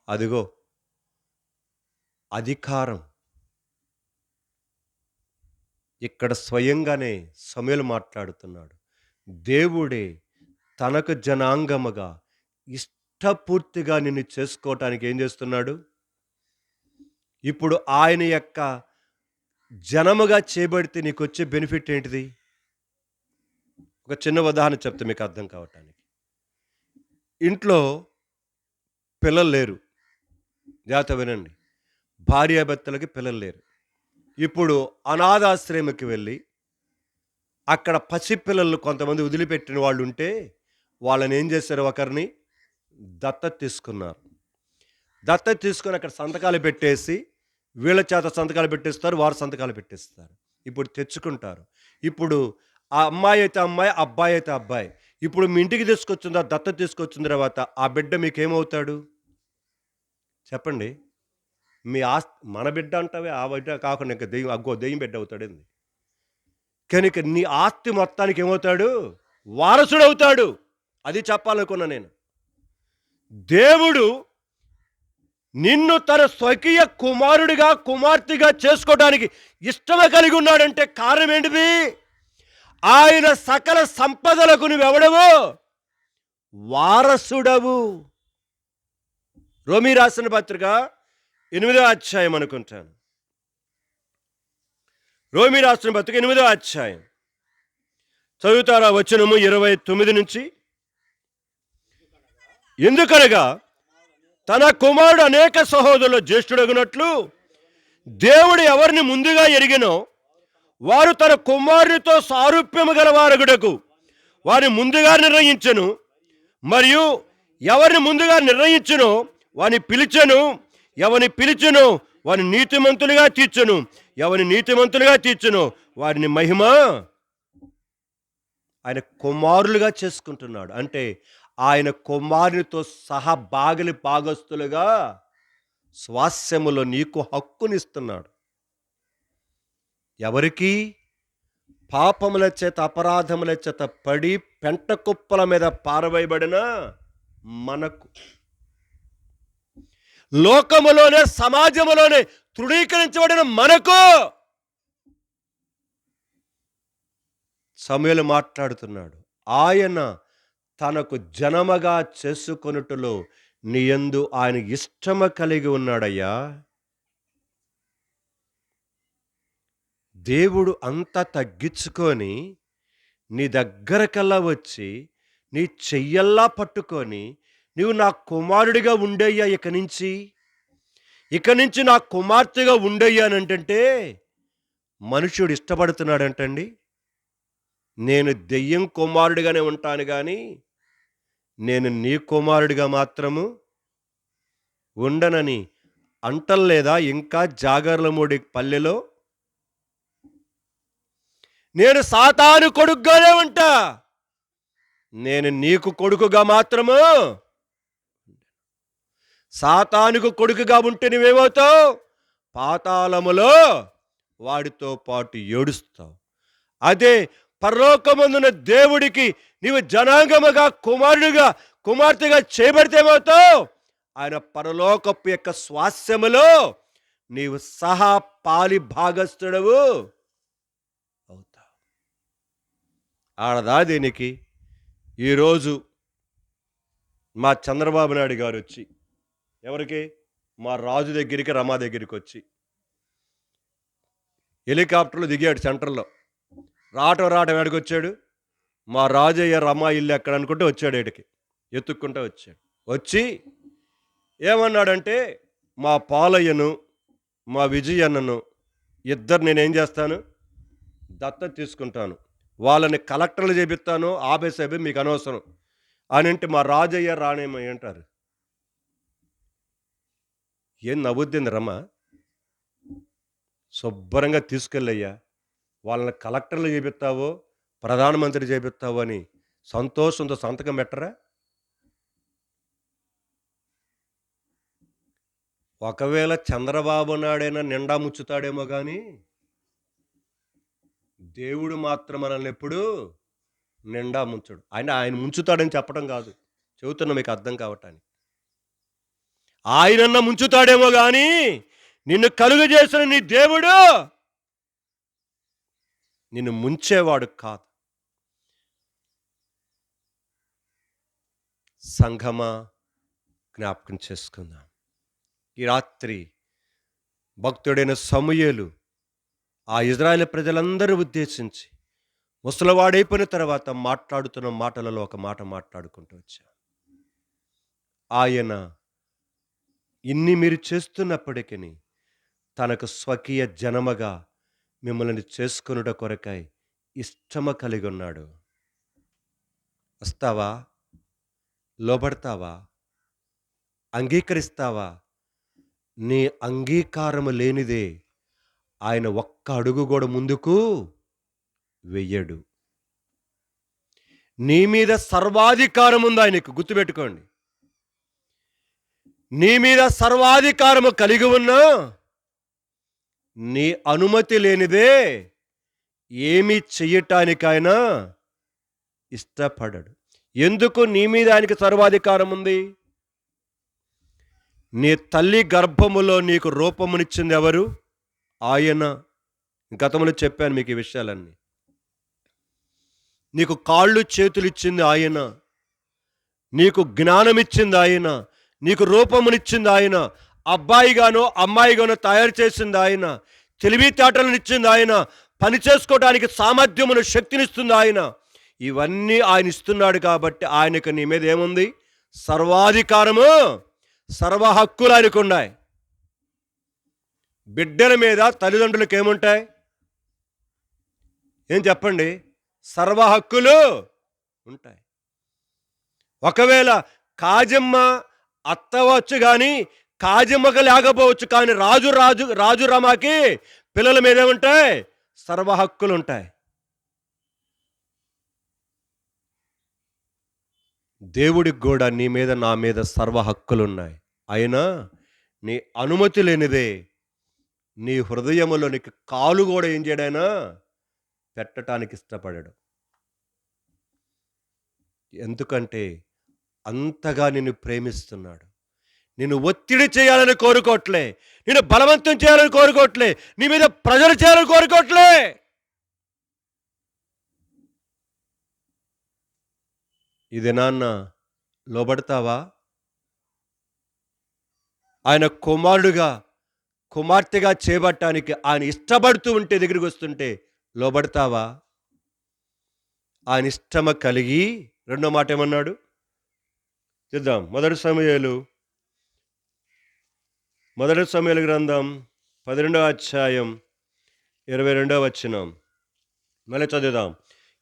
అదిగో అధికారం. ఇక్కడ స్వయంగానే సమూయేలు మాట్లాడుతున్నాడు. దేవుడే తనకు జనాంగముగా ఇష్టపూర్తిగా నిన్ను చేసుకోవటానికి ఏం చేస్తున్నాడు? ఇప్పుడు ఆయన యొక్క జనముగా చేయబడితే నీకు వచ్చే బెనిఫిట్ ఏంటిది? ఒక చిన్న ఉదాహరణ చెప్తే మీకు అర్థం కావటానికి. ఇంట్లో పిల్లలు లేరు, జాగ్రత్త వినండి. భార్యాభర్తలకి పిల్లలు లేరు. ఇప్పుడు అనాథాశ్రయంకి వెళ్ళి అక్కడ పసిపిల్లలు కొంతమంది వదిలిపెట్టిన వాళ్ళు ఉంటే వాళ్ళని ఏం చేశారు? ఒకరిని దత్తత తీసుకున్నారు. దత్తత తీసుకొని అక్కడ సంతకాలు పెట్టేసి, వీళ్ళ చేత సంతకాలు పెట్టేస్తారు, వారు సంతకాలు పెట్టేస్తారు. ఇప్పుడు తెచ్చుకుంటారు. ఇప్పుడు ఆ అమ్మాయి అయితే అమ్మాయి, అబ్బాయి అయితే అబ్బాయి. ఇప్పుడు మీ ఇంటికి తీసుకొచ్చిన దత్తత తీసుకొచ్చిన తర్వాత ఆ బిడ్డ మీకేమవుతాడు చెప్పండి? మీ మన బిడ్డ అంటావే, ఆ బిడ్డ కాకుండా ఇంకా దెయ్యం బిడ్డ అవుతాడు. కనుక నీ ఆస్తి మొత్తానికి ఏమవుతాడు? వారసుడు అవుతాడు. అది చెప్పాలనుకున్నా నేను. దేవుడు నిన్ను తన స్వకీయ కుమారుడిగా, కుమార్తెగా చేసుకోవడానికి ఇష్టం కలిగి ఉన్నాడంటే కారణం ఏంటిది? ఆయన సకల సంపదలకు నువ్వెవడవు? వారసుడవు. రోమీ రాసిన పత్రిక 8వ అధ్యాయం అనుకుంటాను. రోమీ రాసిన పత్రిక 8వ అధ్యాయం చదువుతారా? వచనము 29 నుంచి. ఎందుకనగా తన కుమారుడు అనేక సహోదరుల జ్యేష్ఠుడగునట్లు దేవుడు ఎవరిని ముందుగా ఎరిగినో వారు తన కుమారునితో సారూప్యము గల వారగుటకు వారిని ముందుగా నిర్ణయించెను. మరియు ఎవరిని ముందుగా నిర్ణయించునో వారిని పిలిచెను. ఎవరిని పిలిచెను వారిని నీతిమంతులుగా తీర్చెను. ఎవరిని నీతిమంతులుగా తీర్చెను వారిని మహిమ. ఆయన కుమారులుగా చేసుకుంటున్నాడు. అంటే ఆయన కుమారునితో సహా భాగస్తులుగా స్వాస్యములో నీకు హక్కునిస్తున్నాడు. ఎవరికి? పాపముల చేత అపరాధముల చేత పడి పెంట కుప్పల మీద పారవేయబడిన మనకు, లోకములోనే సమాజములోనే తృణీకరించబడిన మనకు సమూయేలు మాట్లాడుతున్నాడు. ఆయన తనకు జనముగా చేసుకొనుటలో నీ యందు ఆయన ఇష్టము కలిగి ఉన్నాడయ్యా. దేవుడు అంతా తగ్గించుకొని నీ దగ్గరకల్లా వచ్చి నీ చెయ్యల్లా పట్టుకొని నీవు నా కుమారుడిగా ఉండయ్యా, ఇక నుంచి నా కుమార్తెగా ఉండయ్యానంటే మనుషుడు ఇష్టపడుతున్నాడంటండి. నేను దెయ్యం కుమారుడిగానే ఉంటాను కానీ నేను నీ కుమారుడిగా మాత్రము ఉండనని అంటల్లేదా? ఇంకా జాగర్లమూడి పల్లెలో నేను సాతాను కొడుకుగానే ఉంటా, నేను నీకు కొడుకుగా మాత్రము. సాతానుకు కొడుకుగా ఉంటే నువ్వేమవుతావు? పాతాళములో వాడితో పాటు ఏడుస్తావు. అదే పరలోకమందున దేవుడికి నీవు జనాంగముగా కుమారుడిగా కుమార్తెగా చేయబడితే ఏమవుతావు? ఆయన పరలోకపు యొక్క స్వాస్యములో నీవు సహా పాలి భాగస్థుడవు అవుతావు. ఆడదా దీనికి? ఈరోజు మా చంద్రబాబు నాయుడు గారు వచ్చి ఎవరికి? మా రాజు దగ్గరికి, రమా దగ్గరికి వచ్చి హెలికాప్టర్లో దిగాడు సెంటర్లో. రావటం ఎక్కడికొచ్చాడు? మా రాజయ్య రమా ఇల్లు ఎక్కడ అనుకుంటే వచ్చాడు. ఏడికి ఎత్తుక్కుంటూ వచ్చాడు. వచ్చి ఏమన్నాడంటే, మా పాలయ్యను మా విజయన్నను ఇద్దరు నేనేం చేస్తాను? దత్తత తీసుకుంటాను, వాళ్ళని కలెక్టర్లు చేపిస్తాను, ఆపేసేపి మీకు అనవసరం అని అంటే మా రాజయ్య రాణేమో అంటారు. ఏం నవ్వుద్దింది రమ్మ? శుభ్రంగా తీసుకెళ్ళయ్యా, వాళ్ళని కలెక్టర్లు చేపిస్తావో ప్రధానమంత్రి చేపిస్తావో అని సంతోషంతో సంతకం పెట్టరా? ఒకవేళ చంద్రబాబు నాయుడైనా నిండా ముచ్చుతాడేమో కానీ దేవుడు మాత్రం మనల్ని ఎప్పుడు నిండా ముంచడు. ఆయన ముంచుతాడని చెప్పడం కాదు, చెబుతున్నా మీకు అర్థం కావటానికి. ఆయనన్నా ముంచుతాడేమో కానీ నిన్ను కలుగు చేసిన నీ దేవుడు నిన్ను ముంచేవాడు కాదు. సంఘమా, జ్ఞాపకం చేసుకుందాం. ఈ రాత్రి భక్తుడైన సమూయేలు ఆ ఇజ్రాయేలు ప్రజలందరూ ఉద్దేశించి ముసలివాడైపోయిన తర్వాత మాట్లాడుతున్న మాటలలో ఒక మాట మాట్లాడుకుంటూ వచ్చాం. ఆయన ఇన్ని మీరు చేస్తున్నప్పటికీ తనకు స్వకీయ జనమగా మిమ్మల్ని చేసుకొనుట కొరకై ఇష్టము కలిగి ఉన్నాడు. వస్తావా? లోబడతావా? అంగీకరిస్తావా? నీ అంగీకారము లేనిదే ఆయన ఒక్క అడుగు కూడా ముందుకు వెయ్యడు. నీ మీద సర్వాధికారం ఉంది ఆయనకు, గుర్తుపెట్టుకోండి. నీ మీద సర్వాధికారము కలిగి ఉన్నా నీ అనుమతి లేనిదే ఏమి చెయ్యటానికైనా ఇష్టపడడు. ఎందుకు నీ మీద ఆయనకి సర్వాధికారం ఉంది? నీ తల్లి గర్భములో నీకు రూపమునిచ్చింది ఎవరు? ఆయన. గతంలో చెప్పాను మీకు ఈ విషయాలన్నీ. నీకు కాళ్ళు చేతులు ఇచ్చింది ఆయన, నీకు జ్ఞానం ఇచ్చింది ఆయన, నీకు రూపమునిచ్చింది ఆయన, అబ్బాయిగానో అమ్మాయిగానో తయారు చేసింది ఆయన, తెలివితేటలను ఇచ్చింది ఆయన, పని చేసుకోవడానికి సామర్థ్యమును శక్తినిస్తుంది ఆయన. ఇవన్నీ ఆయన ఇస్తున్నాడు కాబట్టి ఆయనకు నీ మీద ఏముంది? సర్వాధికారము, సర్వ హక్కులు ఆయనకు ఉన్నాయి. బిడ్డల మీద తల్లిదండ్రులకు ఏముంటాయి? ఏం చెప్పండి? సర్వ హక్కులు ఉంటాయి. ఒకవేళ కాజమ్మ అత్తవచ్చు కానీ కాజమ్మకు లేకపోవచ్చు, కానీ రాజు రమాకి పిల్లల మీద ఏముంటాయి? సర్వ హక్కులు ఉంటాయి. దేవుడికి కూడా నీ మీద నా మీద సర్వ హక్కులున్నాయి. అయినా నీ అనుమతి లేనిదే నీ హృదయములోనికి కాలు కూడా ఏం చేయడాయన పెట్టటానికి ఇష్టపడడు. ఎందుకంటే అంతగా నిన్ను ప్రేమిస్తున్నాడు. నిన్ను ఒత్తిడి చేయాలని కోరుకోవట్లే. నిన్ను బలవంతం చేయాలని కోరుకోవట్లే. నీ మీద ప్రెషర్ చేయాలని కోరుకోవట్లే. ఈ దినాన్న లోబడతావా? ఆయన కుమారుడుగా, కుమార్తెగా చేపట్టానికి ఆయన ఇష్టపడుతూ ఉంటే దగ్గరికి వస్తుంటే లోబడతావా? ఆయన ఇష్టమ కలిగి రెండో మాట ఏమన్నాడు చూద్దాం. మొదటి సమూయేలు గ్రంథం 12వ అధ్యాయం 22వ వచనం మళ్ళీ చదువుదాం.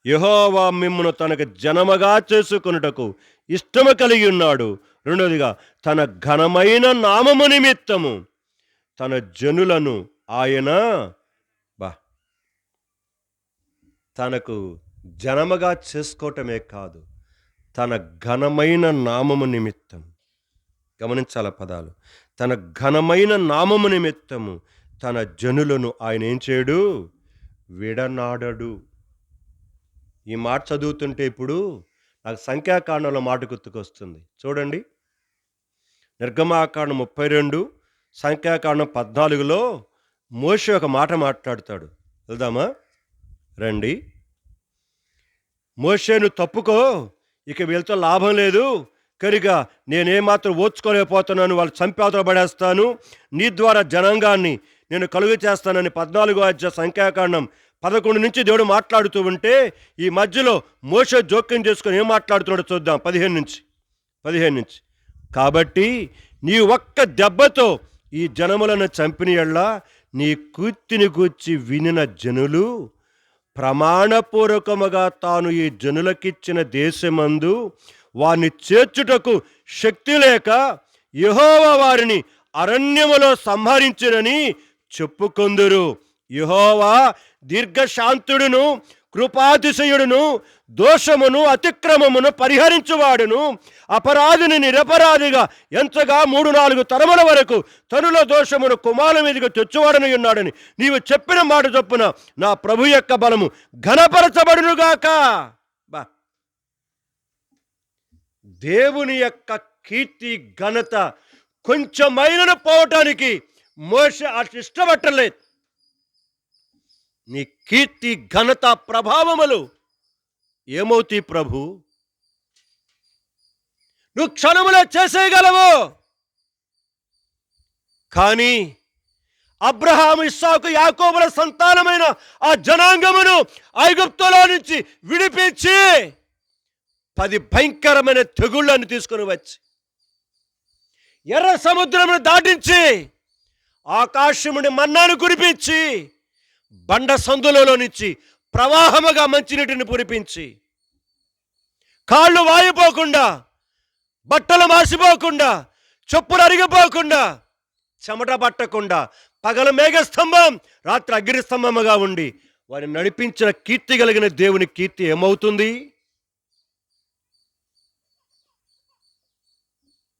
యెహోవా మిమ్మును తనకు జనముగా చేసుకొనుటకు ఇష్టము కలిగి ఉన్నాడు. రెండవదిగా తన ఘనమైన నామము నిమిత్తము తన జనులను ఆయన బా తనకు జనముగా చేసుకోవటమే కాదు, తన ఘనమైన నామము నిమిత్తం. గమనించాల పదాలు. తన ఘనమైన నామము నిమిత్తము తన జనులను ఆయన ఏం చేయడు? విడనాడడు. ఈ మాట చదువుతుంటే ఇప్పుడు నాకు సంఖ్యాకాండంలో మాట గుర్తుకొస్తుంది. చూడండి, నిర్గమాకాండం 32, సంఖ్యాకాండం 14లో మోషే ఒక మాట మాట్లాడతాడు. వెళ్దామా? రండి. మోషే నువ్వు తప్పుకో, ఇక వీళ్ళతో లాభం లేదు, కనుక నేనేమాత్రం ఓర్చుకోలేకపోతున్నాను, వాళ్ళు చంపేవతల పడేస్తాను, నీ ద్వారా జనాంగాన్ని నేను కలుగు చేస్తానని 14వ అధ్యాయం సంఖ్యాకాండం 11 నుంచి దేవుడు మాట్లాడుతూ ఉంటే ఈ మధ్యలో మోషే జోక్యం చేసుకొని ఏం మాట్లాడుతున్నాడో చూద్దాం. 15 నుంచి కాబట్టి నీ ఒక్క దెబ్బతో ఈ జనములను చంపిన యెడల నీ కీర్తిని గూర్చి వినిన జనులు ప్రమాణపూర్వకముగా తాను ఈ జనులకిచ్చిన దేశమందు వారిని చేర్చుటకు శక్తి లేక యెహోవా వారిని అరణ్యములో సంహరించునని చెప్పుకొందురు. యెహోవా దీర్ఘశాంతుడును, కృపాతిశయుడును, దోషమును అతిక్రమమును పరిహరించువాడును, అపరాధిని నిరపరాధిగా ఎంచగా 3-4 తరముల వరకు తనుల దోషమును కుమారుల మీదకి తెచ్చువాడని ఉన్నాడని నీవు చెప్పిన మాట చొప్పున నా ప్రభు యొక్క బలము ఘనపరచబడునుగాక. బా దేవుని యొక్క కీర్తి ఘనత కొంచెమైనను పోవటానికి మోషే అటు ఇష్టపట్టలేదు. నీ కీర్తి ఘనత ప్రభావములు ఏమవుతాయి ప్రభు? నువ్వు క్షణములో చేసేయగలవు. కానీ అబ్రహాము, ఇస్సాకు, యాకోబుల సంతానమైన ఆ జనాంగమును ఐగుప్తులో నుంచి విడిపించి 10 భయంకరమైన తెగుళ్ళను తీసుకుని వచ్చి ఎర్ర సముద్రమును దాటించి ఆకాశముని మన్నాను కురిపించి బండ సందులలో నుంచి ప్రవాహముగా మంచినీటిని కురిపించి కాళ్ళు వాయిపోకుండా, బట్టలు మాసిపోకుండా, చెప్పులు అరిగిపోకుండా, చెమట పట్టకుండా పగలు మేఘస్తంభం, రాత్రి అగ్నిస్తంభముగా ఉండి వారిని నడిపించిన కీర్తి కలిగిన దేవుని కీర్తి ఏమవుతుంది?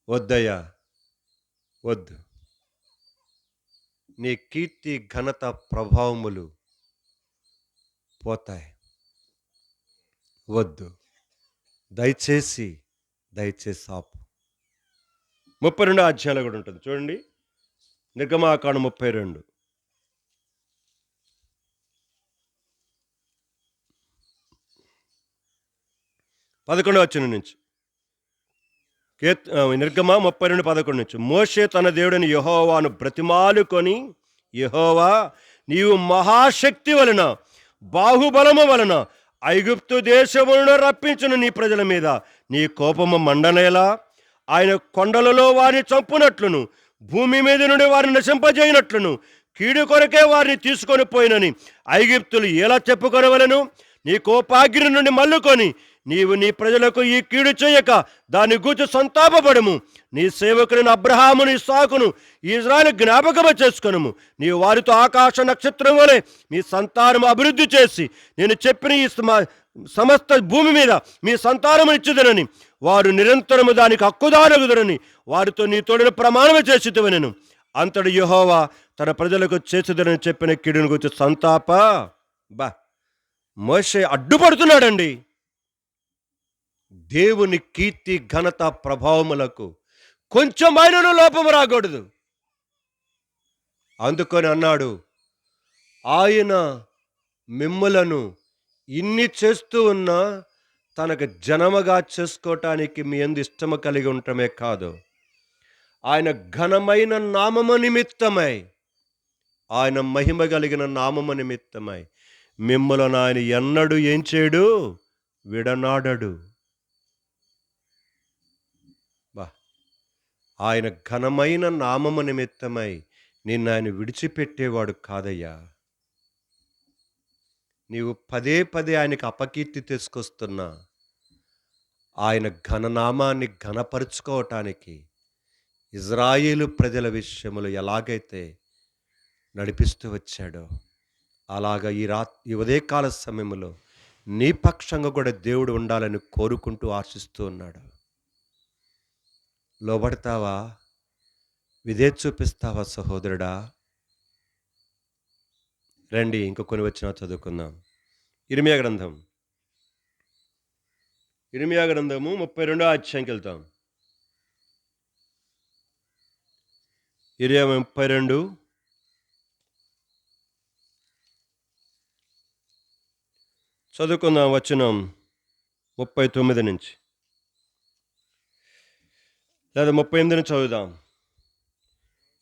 వద్దయ్యా, వద్దు. నీ కీర్తి ఘనత ప్రభావములు పోతాయి. వద్దు. దయచేసి ఆపు. 32 అధ్యాయాలు కూడా ఉంటుంది చూడండి. నిర్గమాకాండం 32 11వ వచనం నుంచి. నిర్గమ 32:11 నుంచి. మోషే తన దేవుడిని యెహోవాను బ్రతిమాలుకొని, యెహోవా నీవు మహాశక్తి వలన, బాహుబలము వలన ఐగుప్తు దేశమును రప్పించిన నీ ప్రజల మీద నీ కోపము మండనేలా, ఆయన కొండలలో వారిని చంపునట్లును, భూమి మీద నుండి వారిని నశింపజేయనట్లును, కీడు కొరకే వారిని తీసుకొని పోయినని ఐగుప్తులు ఎలా చెప్పుకొనవలను? నీ కోపాగ్ని నుండి మల్లుకొని నీవు నీ ప్రజలకు ఈ కీడు చేయక దాన్ని గూర్చి సంతాపపడము. నీ సేవకుని అబ్రహాముని, ఇస్సాకును, ఇజ్రాయెలు జ్ఞాపకము చేసుకొనుము. నీ వారితో ఆకాశ నక్షత్రం వలె మీ సంతానం అభివృద్ధి చేసి నేను చెప్పిన ఈ సమస్త భూమి మీద మీ సంతానము ఇచ్చుదనని, వారు నిరంతరము దానికి హక్కుదారగుదరని వారితో నీ తోడిన ప్రమాణము చేసితివనెను. అంతటి యెహోవా తన ప్రజలకు చేసేదనని చెప్పిన కీడును గురించి సంతాప మోషే అడ్డుపడుతున్నాడండి. దేవుని కీర్తి, ఘనత, ప్రభావములకు కొంచెమైనను లోపము రాకూడదు. అందుకొని అన్నాడు, ఆయన మిమ్ములను ఇన్ని చేస్తూ ఉన్నా తనకు జనముగా చేసుకోవటానికి మీ యందు ఇష్టము కలిగి ఉండటమే కాదు, ఆయన ఘనమైన నామము నిమిత్తమై, ఆయన మహిమ కలిగిన నామము నిమిత్తమై మిమ్ములను ఆయన ఎన్నడూ ఏం చేయడు, విడనాడడు. ఆయన ఘనమైన నామము నిమిత్తమై నిన్ను ఆయన విడిచిపెట్టేవాడు కాదయ్యా. నీవు పదే పదే ఆయనకు అపకీర్తి తీసుకొస్తున్నా ఆయన ఘననామాన్ని ఘనపరుచుకోవటానికి ఇజ్రాయేలు ప్రజల విషయములు ఎలాగైతే నడిపిస్తూ వచ్చాడో అలాగా ఈ ఉదయకాల సమయంలో నీ పక్షంగా కూడా దేవుడు ఉండాలని కోరుకుంటూ ఆశిస్తూ ఉన్నాడు. లోబడతావా? విధేయత చూపిస్తావా సహోదరుడా? రండి ఇంకో కొన్ని వచ్చినా చదువుకుందాం. ఇర్మియా గ్రంథము 32వ అధ్యాయంకి వెళ్తాం. ఇర్మియా 32 చదువుకుందాం. వచనం 39 నుంచి లేదా 38 నుంచి చదువుదాం.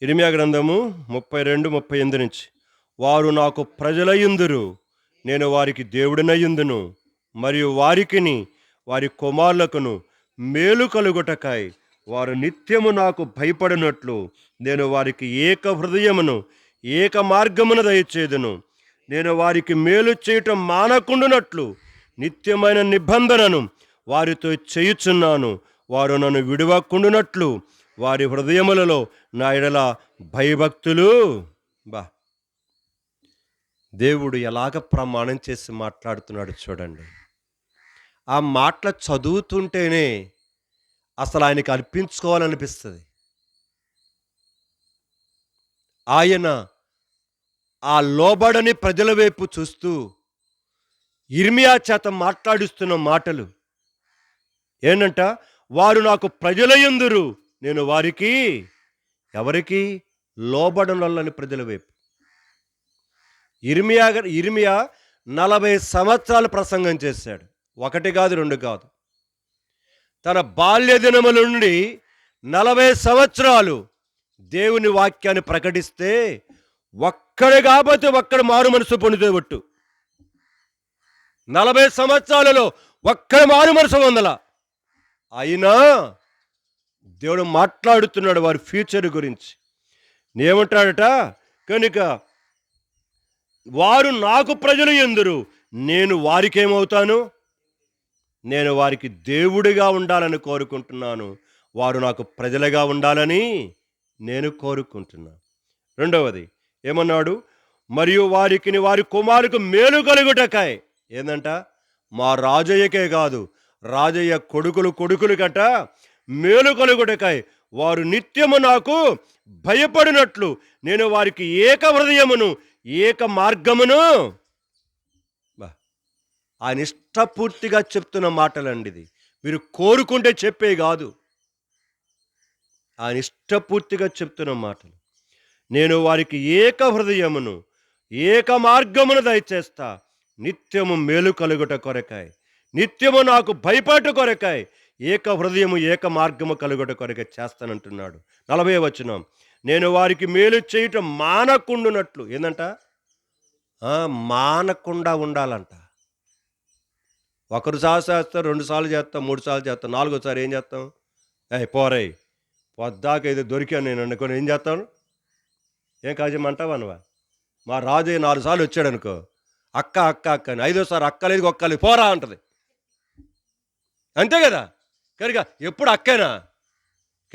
ఇర్మియా గ్రంథము 32:38 నుంచి. వారు నాకు ప్రజలయుందురు, నేను వారికి దేవుడినయుందును, మరియు వారికిని వారి కుమారులకును మేలు కలుగుటకై వారు నిత్యము నాకు భయపడినట్లు నేను వారికి ఏక హృదయమును ఏక మార్గమును దయచేదును. నేను వారికి మేలు చేయటం మానకుండునట్లు నిత్యమైన నిబంధనను వారితో చేయుచున్నాను. వారు నన్ను విడువకుండునట్లు వారి హృదయములలో నా ఎడల భయభక్తులు. దేవుడు ఎలాగ ప్రమాణం చేసి మాట్లాడుతున్నాడు చూడండి. ఆ మాటలు చదువుతుంటేనే అసలు ఆయనకి అర్పించుకోవాలనిపిస్తుంది. ఆయన ఆ లోబడని ప్రజల వైపు చూస్తూ ఇర్మియా చేత మాట్లాడిస్తున్న మాటలు ఏంటంట? వారు నాకు ప్రజలయుందురు, నేను వారికి, ఎవరికి? లోబడనొల్లని ప్రజల వైపు. ఇర్మియా 40 సంవత్సరాలు ప్రసంగం చేశాడు. 1 కాదు 2 కాదు. తన బాల్య దినముల నుండి 40 సంవత్సరాలు దేవుని వాక్యాన్ని ప్రకటిస్తే ఒక్కడే కాకపోతే ఒక్కడు మారు మనసు పొందితే ఒట్టు. 40 సంవత్సరాలలో ఒక్కడు మారు మనసు పొందల. అయినా దేవుడు మాట్లాడుతున్నాడు వారి ఫ్యూచర్ గురించి. ఏమంటాడట? కనుక వారు నాకు ప్రజలు ఎందురు, నేను వారికేమవుతాను? నేను వారికి దేవుడిగా ఉండాలని కోరుకుంటున్నాను, వారు నాకు ప్రజలుగా ఉండాలని నేను కోరుకుంటున్నాను. రెండవది ఏమన్నాడు? మరియు వారికి వారి కుమారుకు మేలు కలుగుటకై. ఏందంట? మా రాజయ్యకే కాదు, రాజయ్య కొడుకులు గట మేలు కలుగుటకై వారు నిత్యము నాకు భయపడినట్లు నేను వారికి ఏక హృదయమును ఏక మార్గమును. ఆయన ఇష్టపూర్తిగా చెప్తున్న మాటలండి ఇది. మీరు కోరుకుంటే చెప్పే కాదు, ఆయన ఇష్టపూర్తిగా చెప్తున్న మాటలు. నేను వారికి ఏక హృదయమును ఏక మార్గమును దయచేస్తా, నిత్యము మేలు కలుగుట కొరకాయ, నిత్యము నాకు భయపడు కొరకాయ ఏక హృదయము ఏక మార్గము కలుగుట కొరకాయ చేస్తానంటున్నాడు. 40వ వచనం. నేను వారికి మేలు చేయటం మానకుండునట్లు. ఏందంట? మానకుండా ఉండాలంట. ఒకరు సార్లు చేస్తాం, 2 సార్లు చేస్తాం, 3 సార్లు చేస్తాం, 4వసారి ఏం చేస్తాం? పోరై పొద్దాక ఇది దొరికాను నేను అనుకోని ఏం చేస్తాను? ఏం కాజమంటావా నువ్వు? మా రాజు 4 సార్లు వచ్చాడు అనుకో, అక్క అక్క అక్క అని, 5వసారి అక్కలేదు ఒక్కలేదు పోరా అంటది. అంతే కదా? కనుక ఎప్పుడు అక్కేనా?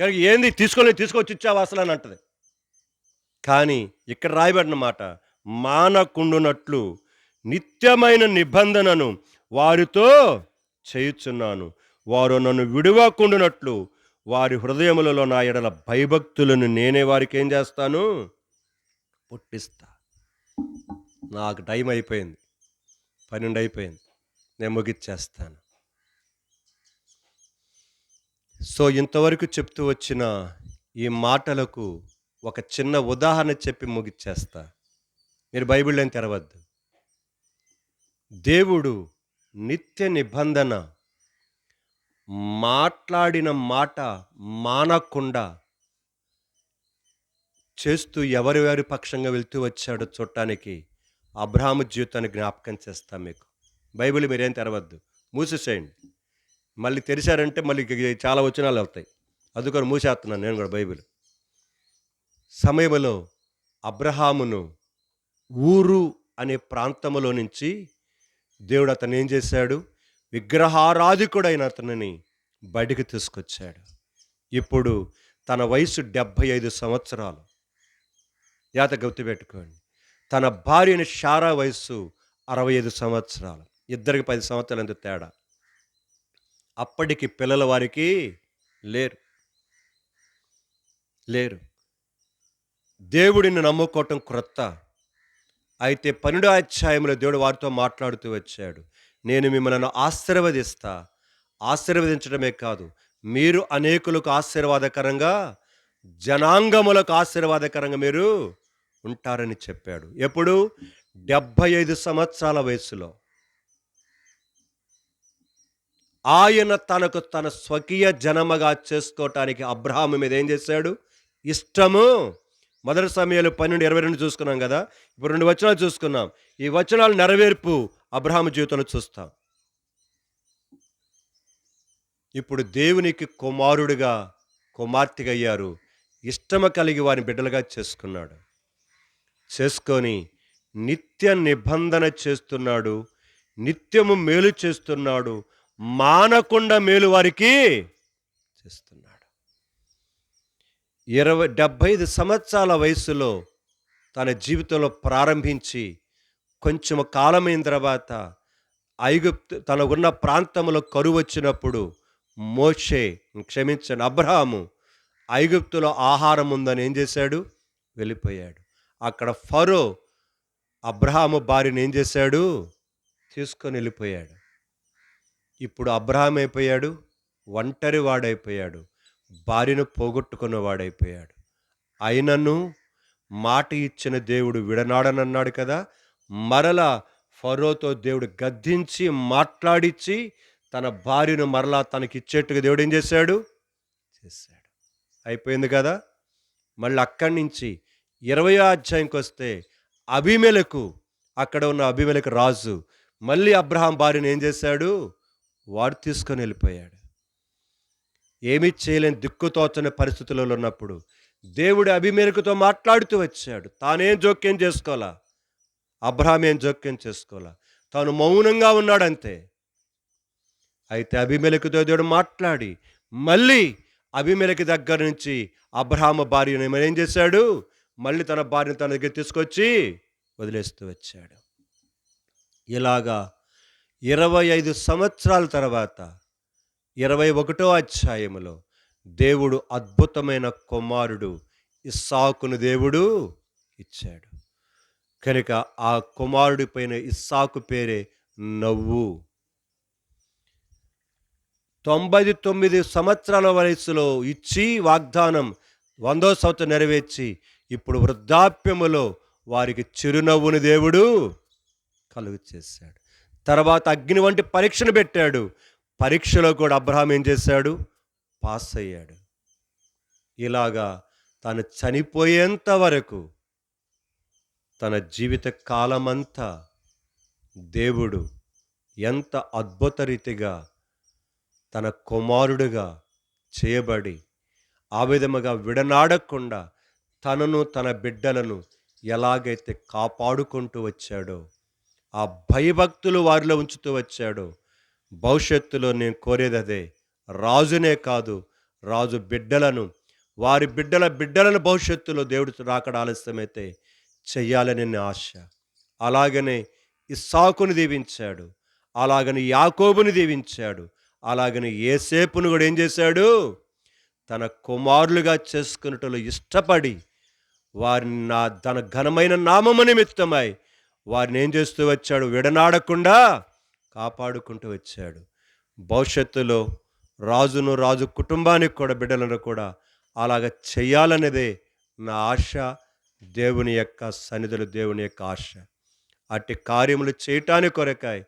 కానీ ఏంది తీసుకొచ్చి ఇచ్చావా అసలు అని అంటది. కానీ ఇక్కడ రాయబడిన మాట, మానకుండునట్లు నిత్యమైన నిబంధనను వారితో చేయుచున్నాను. వారు నన్ను విడువకుండునట్లు వారి హృదయములలో నా ఎడల భయభక్తులను నేనే వారికి ఏం చేస్తాను? పుట్టిస్తా. నాకు టైం అయిపోయింది. 12 అయిపోయింది. నేను ముగిచ్చేస్తాను. సో, ఇంతవరకు చెప్తూ వచ్చిన ఈ మాటలకు ఒక చిన్న ఉదాహరణ చెప్పి ముగిచ్చేస్తా. మీరు బైబిల్ ఏం తెరవద్దు. దేవుడు నిత్య నిబంధన మాట్లాడిన మాట మానకుండా చేస్తూ ఎవరి పక్షంగా వెళ్తూ వచ్చాడో చూడటానికి అబ్రాహాము జీవితాన్ని జ్ఞాపకం చేస్తా మీకు. బైబిల్ మీరేం తెరవద్దు, మూసేసేయండి. మళ్ళీ తెరిచారంటే మళ్ళీ చాలా వచనాలు వెళ్తాయి. అందుకని మూసేస్తున్నాను నేను కూడా బైబిల్. సమయంలో అబ్రహామును ఊరు అనే ప్రాంతంలో నుంచి దేవుడు అతను ఏం చేశాడు? విగ్రహారాధికుడైన అతనిని బయటికి తీసుకొచ్చాడు. ఇప్పుడు తన వయసు 75 సంవత్సరాలు. గుర్తుపెట్టుకోండి. తన భార్యని షారా వయస్సు 65 సంవత్సరాలు. ఇద్దరికి 10 సంవత్సరాలు ఎంత తేడా. అప్పటికి పిల్లల వారికి లేరు. దేవుడిని నమ్ముకోవటం క్రొత్త. అయితే 12వ అధ్యాయంలో దేవుడు వారితో మాట్లాడుతూ వచ్చాడు. నేను మిమ్మల్ని ఆశీర్వదిస్తా. ఆశీర్వదించడమే కాదు, మీరు అనేకులకు ఆశీర్వాదకరంగా, జనాంగములకు ఆశీర్వాదకరంగా మీరు ఉంటారని చెప్పాడు. ఎప్పుడు? 75 సంవత్సరాల వయసులో. ఆయన తన స్వకీయ జనముగా చేసుకోవటానికి అబ్రహాము మీద ఏం చేశాడు? ఇష్టము. మొదటి సమయాలు 12:22 చూసుకున్నాం కదా. ఇప్పుడు 2 వచనాలు చూసుకున్నాం. ఈ వచనాలు నెరవేర్పు అబ్రహాము జీవితంలో చూస్తాం. ఇప్పుడు దేవునికి కుమారుడిగా, కుమార్తెగా అయ్యారు. ఇష్టము కలిగి వారిని బిడ్డలుగా చేసుకొని నిత్య నిబంధన చేస్తున్నాడు. నిత్యము మేలు చేస్తున్నాడు. మానకుండా మేలు వారికి చేస్తున్నాడు. 75 సంవత్సరాల వయసులో తన జీవితంలో ప్రారంభించి కొంచెం కాలమైన తర్వాత తనకున్న ప్రాంతంలో కరువు వచ్చినప్పుడు అబ్రహాము ఐగుప్తులో ఆహారం ఉందని ఏం చేశాడు? వెళ్ళిపోయాడు. అక్కడ ఫరో అబ్రహాము భార్యను ఏం చేశాడు? తీసుకొని వెళ్ళిపోయాడు. ఇప్పుడు అబ్రహాం అయిపోయాడు, ఒంటరి వాడైపోయాడు, భార్యను పోగొట్టుకున్న వాడైపోయాడు. అయినను మాట ఇచ్చిన దేవుడు విడనాడనన్నాడు కదా. మరలా ఫరోతో దేవుడు గద్దించి మాట్లాడిచ్చి తన భార్యను మరలా తనకిచ్చేట్టుగా దేవుడు ఏం చేశాడు? అయిపోయింది కదా. మళ్ళీ అక్కడి నుంచి 20వ అధ్యాయంకి వస్తే అబీమెలెకు, అక్కడ ఉన్న అబీమెలెకు రాజు మళ్ళీ అబ్రహాం భార్యను ఏం చేశాడు? వాడు తీసుకొని వెళ్ళిపోయాడు. ఏమీ చేయలేని దిక్కుతోచని పరిస్థితులలో ఉన్నప్పుడు దేవుడు అబీమెలెకుతో మాట్లాడుతూ వచ్చాడు. తానేం జోక్యం చేసుకోవాలా, అబ్రహాం ఏం జోక్యం చేసుకోవాలా, తాను మౌనంగా ఉన్నాడంతే. అయితే అబీమెలెకుతో దేవుడు మాట్లాడి మళ్ళీ అబీమెలెకు దగ్గర నుంచి అబ్రహాము భార్యను ఏం చేశాడు? మళ్ళీ తన భార్యను తన దగ్గర తీసుకొచ్చి వదిలేస్తూ వచ్చాడు. ఇలాగా 25 సంవత్సరాల తర్వాత 21వ అధ్యాయములో దేవుడు అద్భుతమైన కుమారుడు ఇస్సాకును దేవుడు ఇచ్చాడు. కనుక ఆ కుమారుడి పైన ఇస్సాకు పేరే నవ్వు. 99 సంవత్సరాల వయసులో ఇచ్చి వాగ్దానం 100వ సంవత్సరం నెరవేర్చి ఇప్పుడు వృద్ధాప్యములో వారికి చిరునవ్వుని దేవుడు కలుగు చేశాడు. తర్వాత అగ్ని వంటి పరీక్షను పెట్టాడు. పరీక్షలో కూడా అబ్రహాం ఏం చేశాడు? పాస్ అయ్యాడు. ఇలాగా తను చనిపోయేంత వరకు తన జీవిత కాలమంతా దేవుడు ఎంత అద్భుత రీతిగా తన కుమారుడుగా చేయబడి ఆ విధముగా విడనాడకుండా తనను తన బిడ్డలను ఎలాగైతే కాపాడుకుంటూ వచ్చాడో, ఆ భయభక్తులు వారిలో ఉంచుతూ వచ్చాడో, భవిష్యత్తులో నేను కోరేది అదే. రాజునే కాదు, రాజు బిడ్డలను, వారి బిడ్డల బిడ్డలను భవిష్యత్తులో దేవుడు రాకడ ఆలస్యమైతే చెయ్యాలని నా ఆశ. అలాగనే ఇస్సాకుని దీవించాడు. అలాగని యాకోబుని దీవించాడు. అలాగని యేసేపును కూడా ఏం చేశాడు? తన కుమారులుగా చేసుకున్నటలో ఇష్టపడి వారిని తన ఘనమైన నామము నిమిత్తమై వారిని ఏం చేస్తూ వచ్చాడు? విడనాడకుండా కాపాడుకుంటూ వచ్చాడు. భవిష్యత్తులో రాజును, రాజు కుటుంబానికి కూడా, బిడ్డలను కూడా అలాగ చెయ్యాలనేదే నా ఆశ. దేవుని యొక్క సన్నిధిలో దేవుని యొక్క ఆశ. అట్టి కార్యములు చేయటానికి కొరకాయి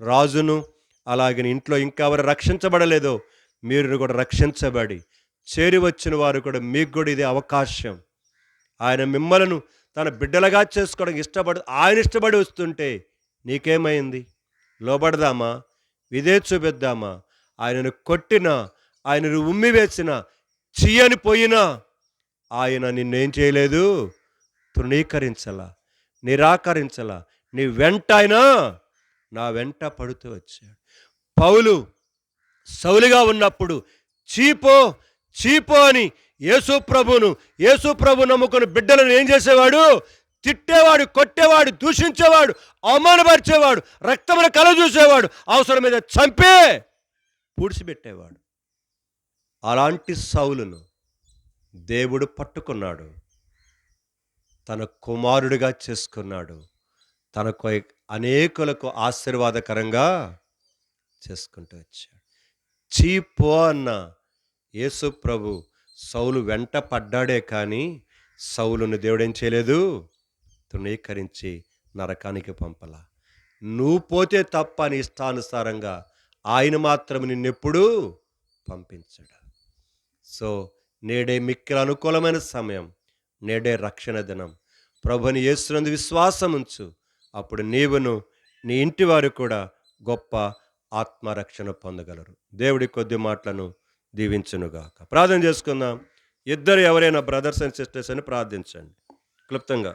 రాజును, అలాగే ఇంట్లో ఇంకెవరు రక్షించబడలేదో మీరు కూడా రక్షించబడి చేరి వచ్చిన వారు కూడా మీకు కూడా ఇది అవకాశం. ఆయన మిమ్మలను తన బిడ్డలుగా చేసుకోవడానికి ఆయన ఇష్టపడి వస్తుంటే నీకేమైంది? లోబడదామా? విధేయత చూపిద్దామా? ఆయనను కొట్టినా, ఆయనను ఉమ్మి వేసినా, చీయని పోయినా ఆయన నిన్నేం చేయలేదు? తృణీకరించలా, నిరాకరించలా. నీ వెంట ఆయన నా వెంట పడుతూ వచ్చాడు. పౌలు సౌలుగా ఉన్నప్పుడు చీపో చీపో అని యేసు ప్రభు నమ్ముకుని బిడ్డలను ఏం చేసేవాడు? తిట్టేవాడు, కొట్టేవాడు, దూషించేవాడు, అవమానపరిచేవాడు, రక్తమును కలజూసేవాడు, అవసరం మీద చంపే పూడ్చిపెట్టేవాడు. అలాంటి సౌలును దేవుడు పట్టుకున్నాడు, తన కుమారుడిగా చేసుకున్నాడు, తనకు అనేకులకు ఆశీర్వాదకరంగా చేసుకుంటూ వచ్చాడు. చీపో అన్న యేసు ప్రభు సౌలు వెంట పడ్డాడే కానీ సౌలును దేవుడేం చేయలేదు? తృణీకరించి నరకానికి పంపలా. నువ్వు పోతే తప్ప నీ ఇష్టానుసారంగా ఆయన మాత్రం నిన్నెప్పుడూ పంపించడు. సో నేడే మిక్కిలి అనుకూలమైన సమయం, నేడే రక్షణ దినం. ప్రభుని యేసునందు విశ్వాసం ఉంచు. అప్పుడు నీవును నీ ఇంటి వారు కూడా గొప్ప ఆత్మరక్షణ పొందగలరు. దేవుడి కొద్ది మాటలను దీవించునుగాక. ప్రార్థన చేసుకుందాం. ఇద్దరు ఎవరైనా బ్రదర్స్ అండ్ సిస్టర్స్ అని ప్రార్థించండి క్లుప్తంగా.